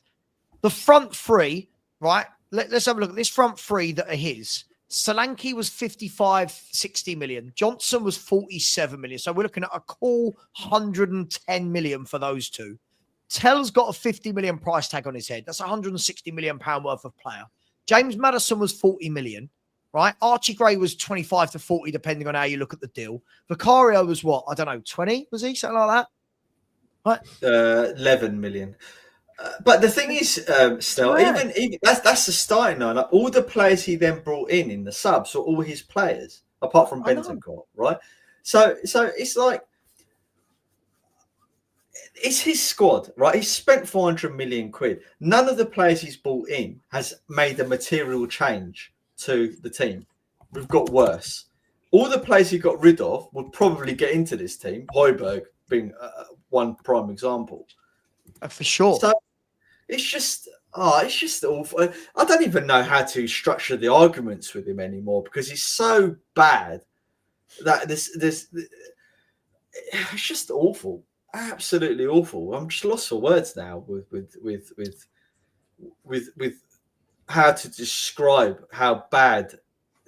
the front 3, right? Let's have a look at this front 3 that are his. Solanke was 55, 60 million. Johnson was 47 million. So we're looking at a cool 110 million for those two. Tell's got a 50 million price tag on his head. That's 160 million pound worth of player. James Maddison was 40 million. Right, Archie Gray was 25 to 40, depending on how you look at the deal. Vicario was what? I don't know, 20, was he? Something like that? Right? 11 million. But the thing is, still, even that's the starting lineup. All the players he then brought in the subs were all his players, apart from Bentancur, right? So it's like, it's his squad, right? He's spent 400 million quid. None of the players he's brought in has made a material change to the team. We've got worse. all the players he got rid of would probably get into this team. Højbjerg being one prime example. For sure. So it's just awful. I don't even know how to structure the arguments with him anymore because he's so bad that this it's just awful, absolutely awful. I'm just lost for words now with how to describe how bad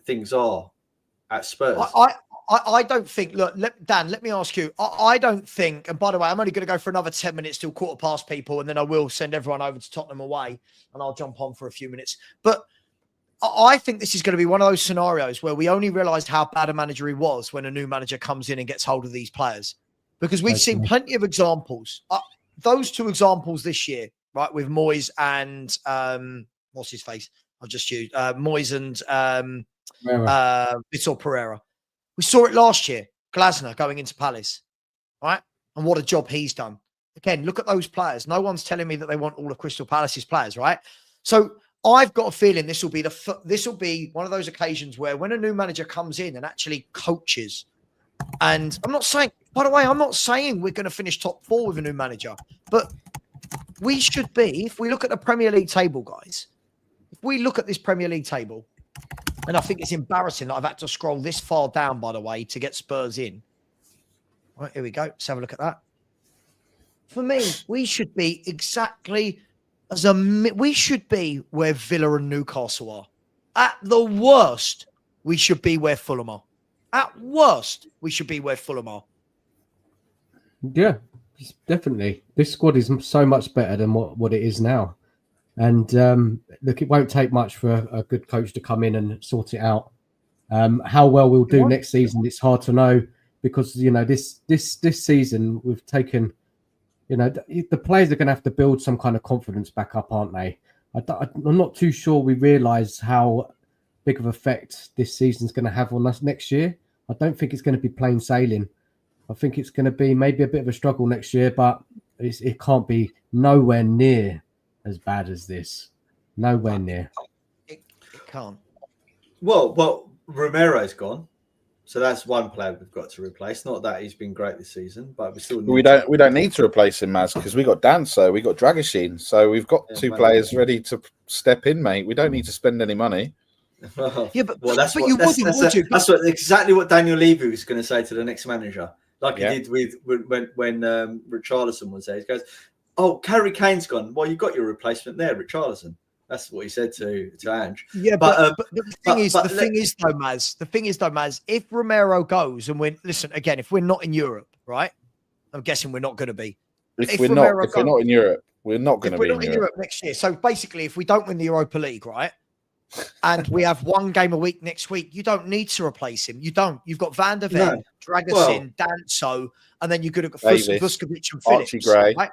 things are at Spurs. I don't think. Look, Dan, let me ask you. I don't think. And by the way, I'm only going to go for another 10 minutes till 15:15, people, and then I will send everyone over to Tottenham away, and I'll jump on for a few minutes. But I think this is going to be one of those scenarios where we only realised how bad a manager he was when a new manager comes in and gets hold of these players, because we've seen plenty of examples. Those two examples this year, right, with Moyes and what's his face? I've just used Moyes and Vitor Pereira. We saw it last year, Glasner going into Palace, right? And what a job he's done. Again, look at those players. No one's telling me that they want all of Crystal Palace's players, right? So I've got a feeling this will be one of those occasions where when a new manager comes in and actually coaches, and I'm not saying, by the way, I'm not saying we're going to finish top 4 with a new manager, but we should be, if we look at the Premier League table, guys, if we look at this Premier League table, and I think it's embarrassing that I've had to scroll this far down, by the way, to get Spurs in. Right, here we go. Let's have a look at that. For me, we should be exactly we should be where Villa and Newcastle are. At the worst, we should be where Fulham are. At worst, we should be where Fulham are. Yeah, definitely. This squad is so much better than what it is now. And look, it won't take much for a good coach to come in and sort it out. How well we'll do next season, it's hard to know because this season we've taken. The players are going to have to build some kind of confidence back up, aren't they? I'm not too sure we realise how big of effect this season's going to have on us next year. I don't think it's going to be plain sailing. I think it's going to be maybe a bit of a struggle next year, but it can't be nowhere near as bad as this. Nowhere near. It can't. Well, Romero's gone, so that's one player we've got to replace. Not that he's been great this season, but we don't need to replace him, Maz, because we got Danso, we got Dragusin, so we've got two players ready to step in, mate. We don't need to spend any money. That's exactly what Daniel Levy was going to say to the next manager, like he did with when Richarlison was there. He goes, "Oh, Harry Kane's gone. Well, you got your replacement there, Richarlison." That's what he said to Ange. Yeah, but the thing is though, Maz, if Romero goes and if we're not in Europe, right? I'm guessing we're not going to be. If we're not in Europe, we're not going to be in Europe next year. So basically, if we don't win the Europa League, right? And we have one game a week next week, you don't need to replace him. You don't. You've got Van der Ven, Dragusin, Danso, and then you're going to go Vuskovic and Phillips. Archie Gray. Right?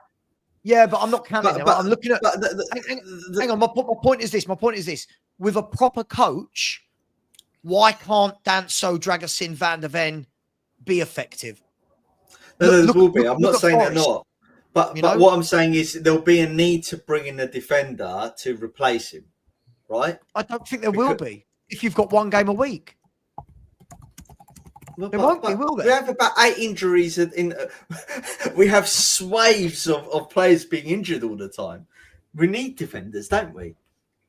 Yeah, but I'm not counting them. I'm looking at. Hang on. My point is this. With a proper coach, why can't Danso, Dragusin, Van der Ven be effective? There will be. I'm not saying they're not. But what I'm saying is there'll be a need to bring in a defender to replace him. Right? I don't think there will be if you've got one game a week. There won't be, will there? We have about 8 injuries we have swaths of players being injured all the time. We need defenders, don't we?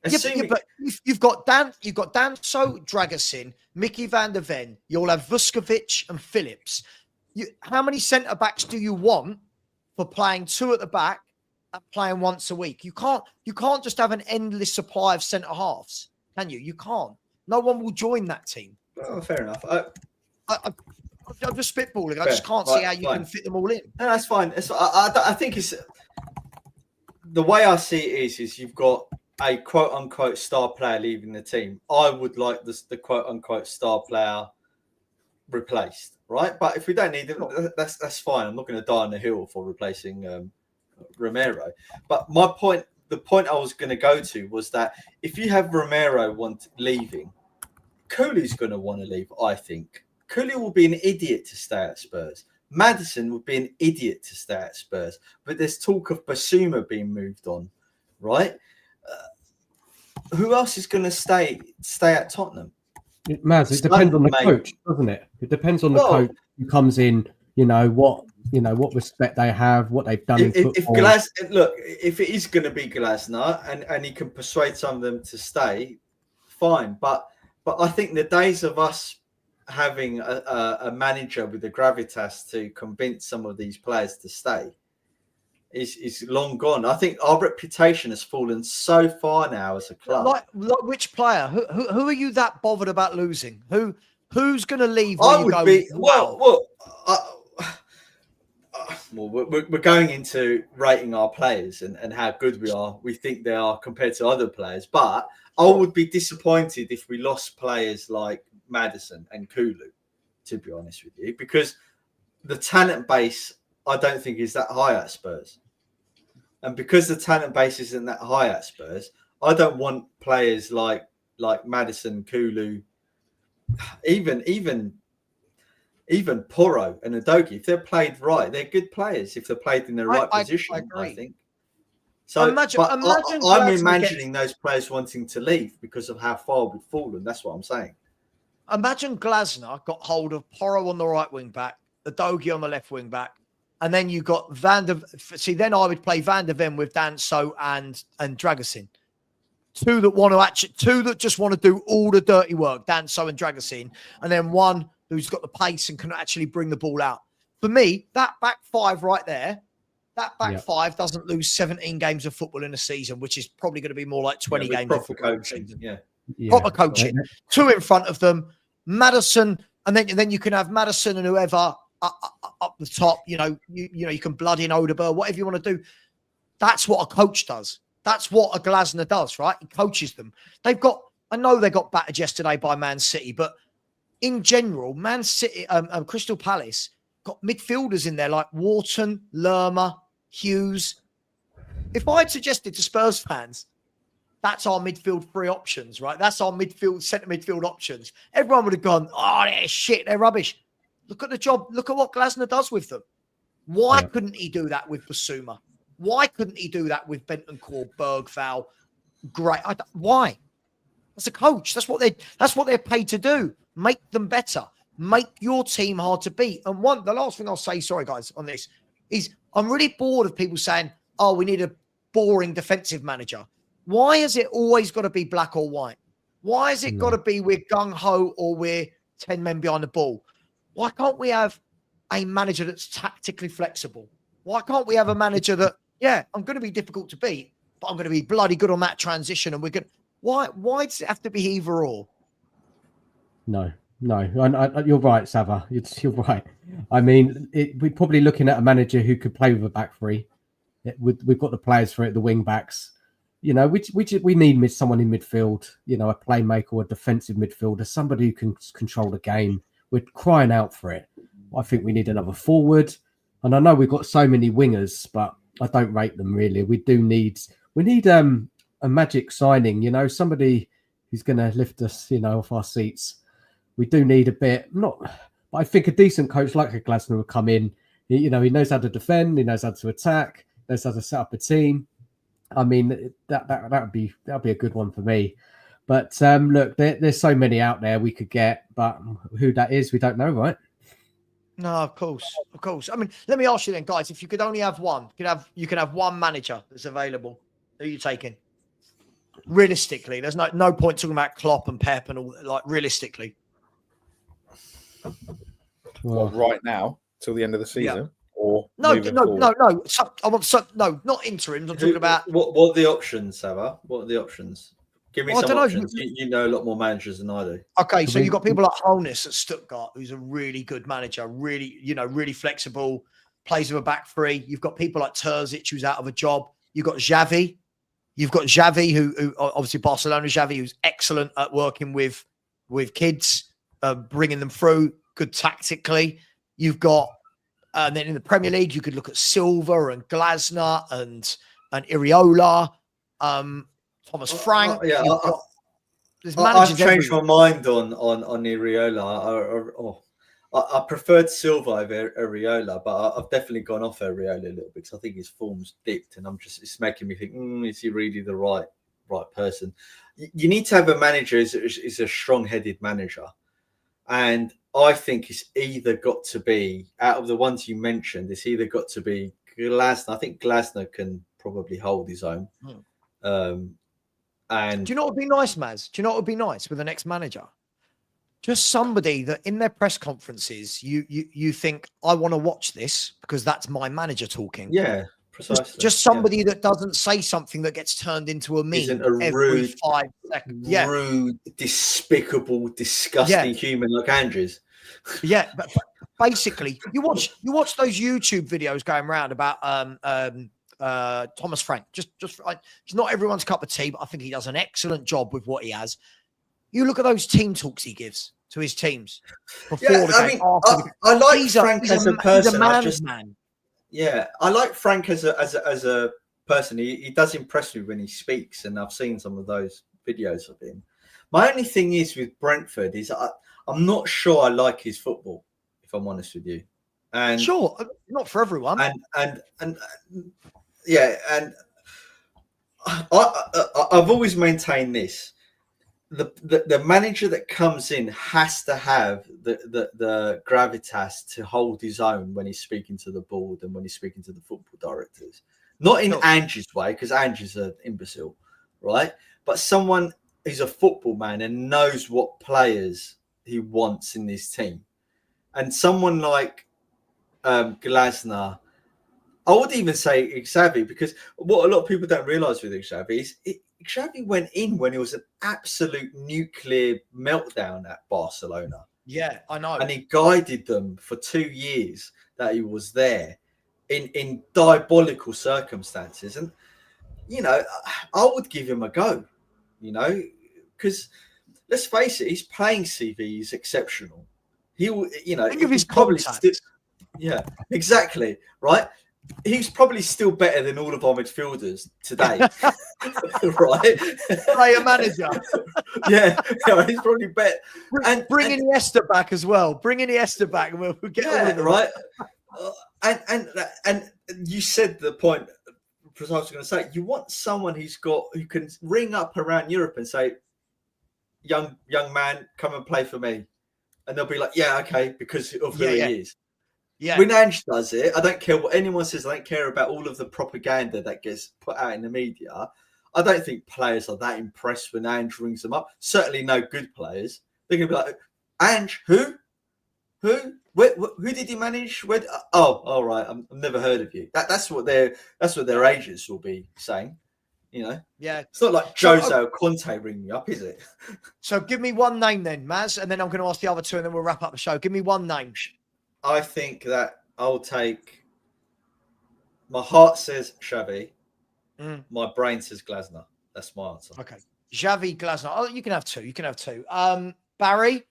But you've got Danso, Dragusin, Mickey Van der Ven. You'll have Vuskovic and Phillips. How many centre backs do you want for playing 2 at the back? Playing once a week. You can't just have an endless supply of centre halves, can you? You can't. No one will join that team. Oh, fair enough. I'm just spitballing. I just can't see how you can fit them all in. No, that's fine. I think it's the way I see it is you've got a quote unquote star player leaving the team. I would like the quote unquote star player replaced, right? But if we don't need them, that's fine. I'm not going to die on the hill for replacing Romero. But the point I was going to go to was that if you have Romero leaving, Cooley's going to want to leave. I think Cooley will be an idiot to stay at Spurs. Maddison would be an idiot to stay at Spurs. But there's talk of Basuma being moved on, right? Who else is going to stay at Tottenham? Maz, it depends on the Mate. coach, doesn't it? It depends on the Well- coach who comes in. What respect they have, what they've done in football. If it is going to be Glasner and he can persuade some of them to stay, fine. But I think the days of us having a manager with the gravitas to convince some of these players to stay is long gone. I think our reputation has fallen so far now as a club. Like which player? Who are you that bothered about losing? Who's going to leave? I would be we're going into rating our players and how good we think they are compared to other players. But I would be disappointed if we lost players like Maddison and Kulu, to be honest with you, because the talent base I don't think is that high at Spurs. And because the talent base isn't that high at Spurs, I don't want players like Maddison, Kulu, even Porro and Udogie. If they're played right, they're good players. If they're played in the right position, I think. So I'm imagining those players wanting to leave because of how far we've fallen. That's what I'm saying. Imagine Glasner got hold of Porro on the right wing back, Udogie on the left wing back, and then you got then I would play Van der Ven with Danso and Dragusin. Two that just want to do all the dirty work, Danso and Dragusin, and then one who's got the pace and can actually bring the ball out. For me, that back five right there, five doesn't lose 17 games of football in a season, which is probably going to be more like 20 games of football in a season. Proper coaching. Two in front of them, Maddison, and then you can have Maddison and whoever up the top. You can blood in Odeberg, whatever you want to do. That's what a coach does. That's what a Glasner does, right? He coaches them. I know they got battered yesterday by Man City, but in general, Man City, Crystal Palace got midfielders in there like Wharton, Lerma, Hughes. If I had suggested to Spurs fans, that's our midfield three options, right? That's our centre midfield options. Everyone would have gone, oh, they're shit, they're rubbish. Look at the job. Look at what Glasner does with them. Why couldn't he do that with Basuma? Why couldn't he do that with Bentancur, Bergval? Great. Why? That's a coach. That's what they're paid to do. Make them better. Make your team hard to beat. And the last thing I'll say, sorry guys, on this is I'm really bored of people saying, "Oh, we need a boring defensive manager." Why has it always got to be black or white? Why has it got to be we're gung ho or we're 10 men behind the ball? Why can't we have a manager that's tactically flexible? Why can't we have a manager that, I'm going to be difficult to beat, but I'm going to be bloody good on that transition, and we're good. Why does it have to be either or? No. You're right, Savva. You're right. I mean, we're probably looking at a manager who could play with a back three. We've got the players for it, the wing backs. We need someone in midfield. A playmaker or a defensive midfielder, somebody who can control the game. We're crying out for it. I think we need another forward, and I know we've got so many wingers, but I don't rate them really. We need a magic signing. Somebody who's going to lift us, off our seats. We do need a bit, but I think a decent coach like a Glasner will come in. He knows how to defend, he knows how to attack, knows how to set up a team. I mean, that'd be a good one for me. But look, there's so many out there we could get, but who that is, we don't know, right? No, of course. I mean, let me ask you then, guys. If you could only have one, you can have one manager that's available. Who are you taking? Realistically, there's no point talking about Klopp and Pep and all. Like realistically. Well, right now till the end of the season, or no. I want not interims. I'm talking about what are the options, Savva? What are the options? Give me some options. You know a lot more managers than I do. Okay, so you've got people like Holness at Stuttgart, who's a really good manager, really flexible, plays with a back three. You've got people like Terzic, who's out of a job. You've got Xavi. Who obviously Barcelona Xavi, who's excellent at working with kids, bringing them through, good tactically. You've got, and then in the Premier League, you could look at Silva and Glasner and Iriola. Thomas Frank. I've changed my mind on Iriola. I preferred Silva over Iriola, but I've definitely gone off Iriola a little bit because I think his form's dipped, and it's making me think, is he really the right right person. You need to have a manager is a strong-headed manager, and I think it's either got to be, out of the ones you mentioned, it's either got to be Glasner. I think Glasner can probably hold his own. And do you know what would be nice, Maz? Do you know what would be nice with the next manager? Just somebody that in their press conferences, you think, I want to watch this because that's my manager talking. yeah, precisely. Just somebody that doesn't say something that gets turned into a meme Isn't a every rude, 5 seconds. Yeah. rude, despicable, disgusting human like Andrews. Yeah, but basically, you watch those YouTube videos going around about Thomas Frank. Just it's not everyone's cup of tea, but I think he does an excellent job with what he has. You look at those team talks he gives to his teams before the game. I like Frank as a person. He's a man's man. Yeah, I like Frank as a person. He does impress me when he speaks, and I've seen some of those videos of him. My only thing is with Brentford is I'm not sure I like his football, if I'm honest with you. And sure, not for everyone. And yeah, and I've always maintained this. The manager that comes in has to have the gravitas to hold his own when he's speaking to the board and when he's speaking to the football directors. Not in Ange's way, because Ange's an imbecile, right? But someone who's a football man and knows what players he wants in this team. And someone like Glasner, I would even say Xavi, because what a lot of people don't realise with Xavi is Xavi went in when it was an absolute nuclear meltdown at Barcelona. Yeah, I know. And he guided them for 2 years that he was there in diabolical circumstances. And, you know, I would give him a go, you know, because let's face it, his playing CV is exceptional. He will, you know, think of his probably contacts. yeah, exactly. Right. He's probably still better than all of our midfielders today, right? Player manager. yeah, he's probably better. And bring Iniesta back as well. Bring Iniesta back, and we'll get all of them. Right. And you said the point. I was going to say, you want someone who can ring up around Europe and say, young man, come and play for me, and they'll be like, yeah, okay, because of who he is. Yeah. When Ange does it, I don't care what anyone says. I don't care about all of the propaganda that gets put out in the media. I don't think players are that impressed when Ange rings them up. Certainly no good players. They're going to be like, Ange, who? Who did he manage? All right. I've never heard of you. That's what their agents will be saying. You know? Yeah. It's not like Jose or Conte ring me up, is it? So give me one name then, Maz, and then I'm going to ask the other two, and then we'll wrap up the show. Give me one name. I think that I'll take. My heart says Xavi. My brain says Glasner. That's my answer. Okay, Xavi, Glasner. Oh, you can have two. Barry,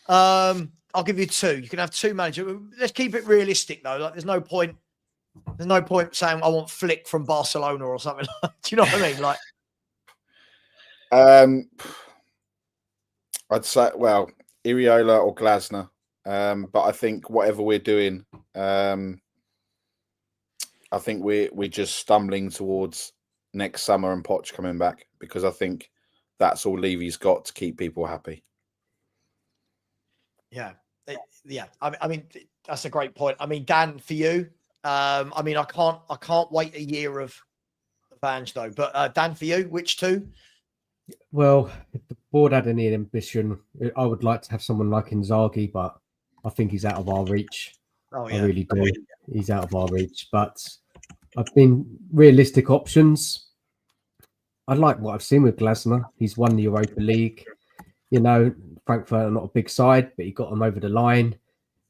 I'll give you two. You can have two managers. Let's keep it realistic though. Like, there's no point saying I want Flick from Barcelona or something. Do you know what I mean? Like, I'd say, well, Iriola or Glasner. But I think whatever we're doing, I think we're just stumbling towards next summer and Poch coming back, because I think that's all Levy's got to keep people happy. Yeah. I mean, that's a great point. I mean, Dan, for you, I mean, I can't wait a year of Ange though. But Dan, for you, which two? Well, if the board had any ambition, I would like to have someone like Inzaghi, but I think he's out of our reach. Oh, yeah. I really do. He's out of our reach. But I've been realistic options. I like what I've seen with Glasner. He's won the Europa League. You know, Frankfurt are not a big side, but he got them over the line.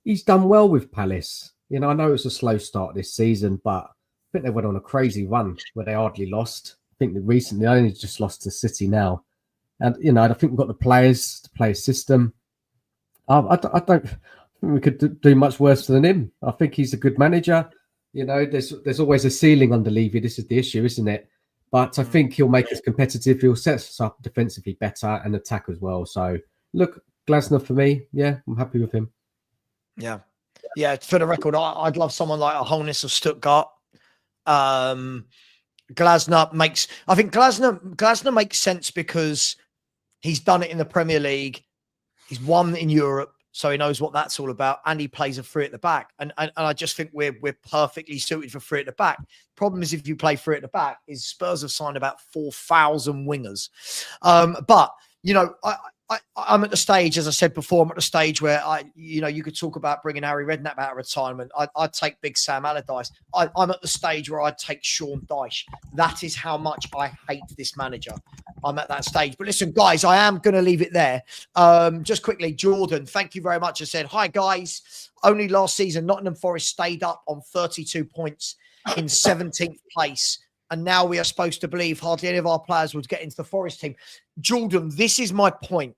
He's done well with Palace. You know, I know it was a slow start this season, but I think they went on a crazy run where they hardly lost. I think that recently they only just lost to City now. And, you know, I think we've got the players to play a system. I don't think we could do much worse than him. I think he's a good manager. You know, there's always a ceiling under Levy. This is the issue, isn't it? But I think he'll make us competitive. He'll set us up defensively better and attack as well. So, look, Glasner for me. Yeah, I'm happy with him. Yeah. Yeah, for the record, I'd love someone like a Holness of Stuttgart. I think Glasner makes sense because he's done it in the Premier League. He's won in Europe, so he knows what that's all about, and he plays a three at the back. And I just think we're perfectly suited for three at the back. Problem is, if you play three at the back, is Spurs have signed about 4,000 wingers. But you know, I'm at the stage, as I said before, I'm at the stage where you could talk about bringing Harry Redknapp out of retirement. I'd take Big Sam Allardyce. I'm at the stage where I'd take Sean Dyche. That is how much I hate this manager. I'm at that stage. But listen, guys, I am going to leave it there. Just quickly, Jordan, thank you very much. I said, hi, guys. Only last season, Nottingham Forest stayed up on 32 points in 17th place. And now we are supposed to believe hardly any of our players would get into the Forest team. Jordan, this is my point.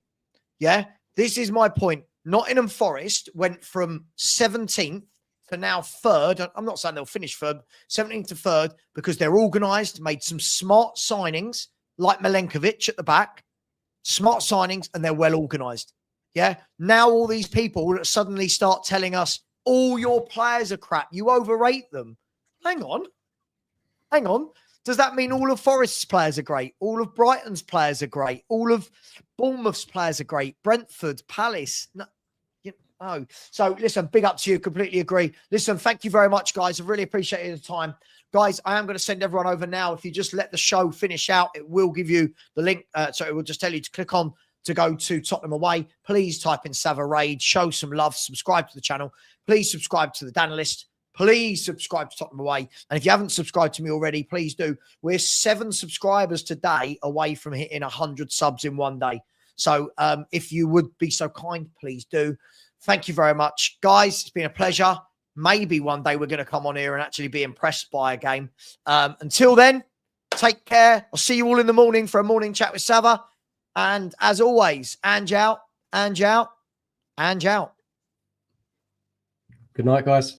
Yeah, this is my point. Nottingham Forest went from 17th to now 3rd. I'm not saying they'll finish 3rd, 17th to 3rd, because they're organised, made some smart signings, like Milenkovic at the back. Smart signings, and they're well organised. Yeah, now all these people will suddenly start telling us, all your players are crap. You overrate them. Hang on. Does that mean all of Forest's players are great? All of Brighton's players are great? All of Bournemouth's players are great? Brentford, Palace? No. So listen, big up to you. Completely agree. Listen, thank you very much, guys. I really appreciate your time. Guys, I am going to send everyone over now. If you just let the show finish out, it will give you the link. So it will just tell you to click on to go to Tottenham away. Please type in Savva Raid. Show some love. Subscribe to the channel. Please subscribe to the Danalist. Please subscribe to Tottenham Away. And if you haven't subscribed to me already, please do. We're 7 subscribers today away from hitting 100 subs in one day. So if you would be so kind, please do. Thank you very much. Guys, it's been a pleasure. Maybe one day we're going to come on here and actually be impressed by a game. Until then, take care. I'll see you all in the morning for a morning chat with Savva. And as always, Ange out, Ange out, Ange out. Good night, guys.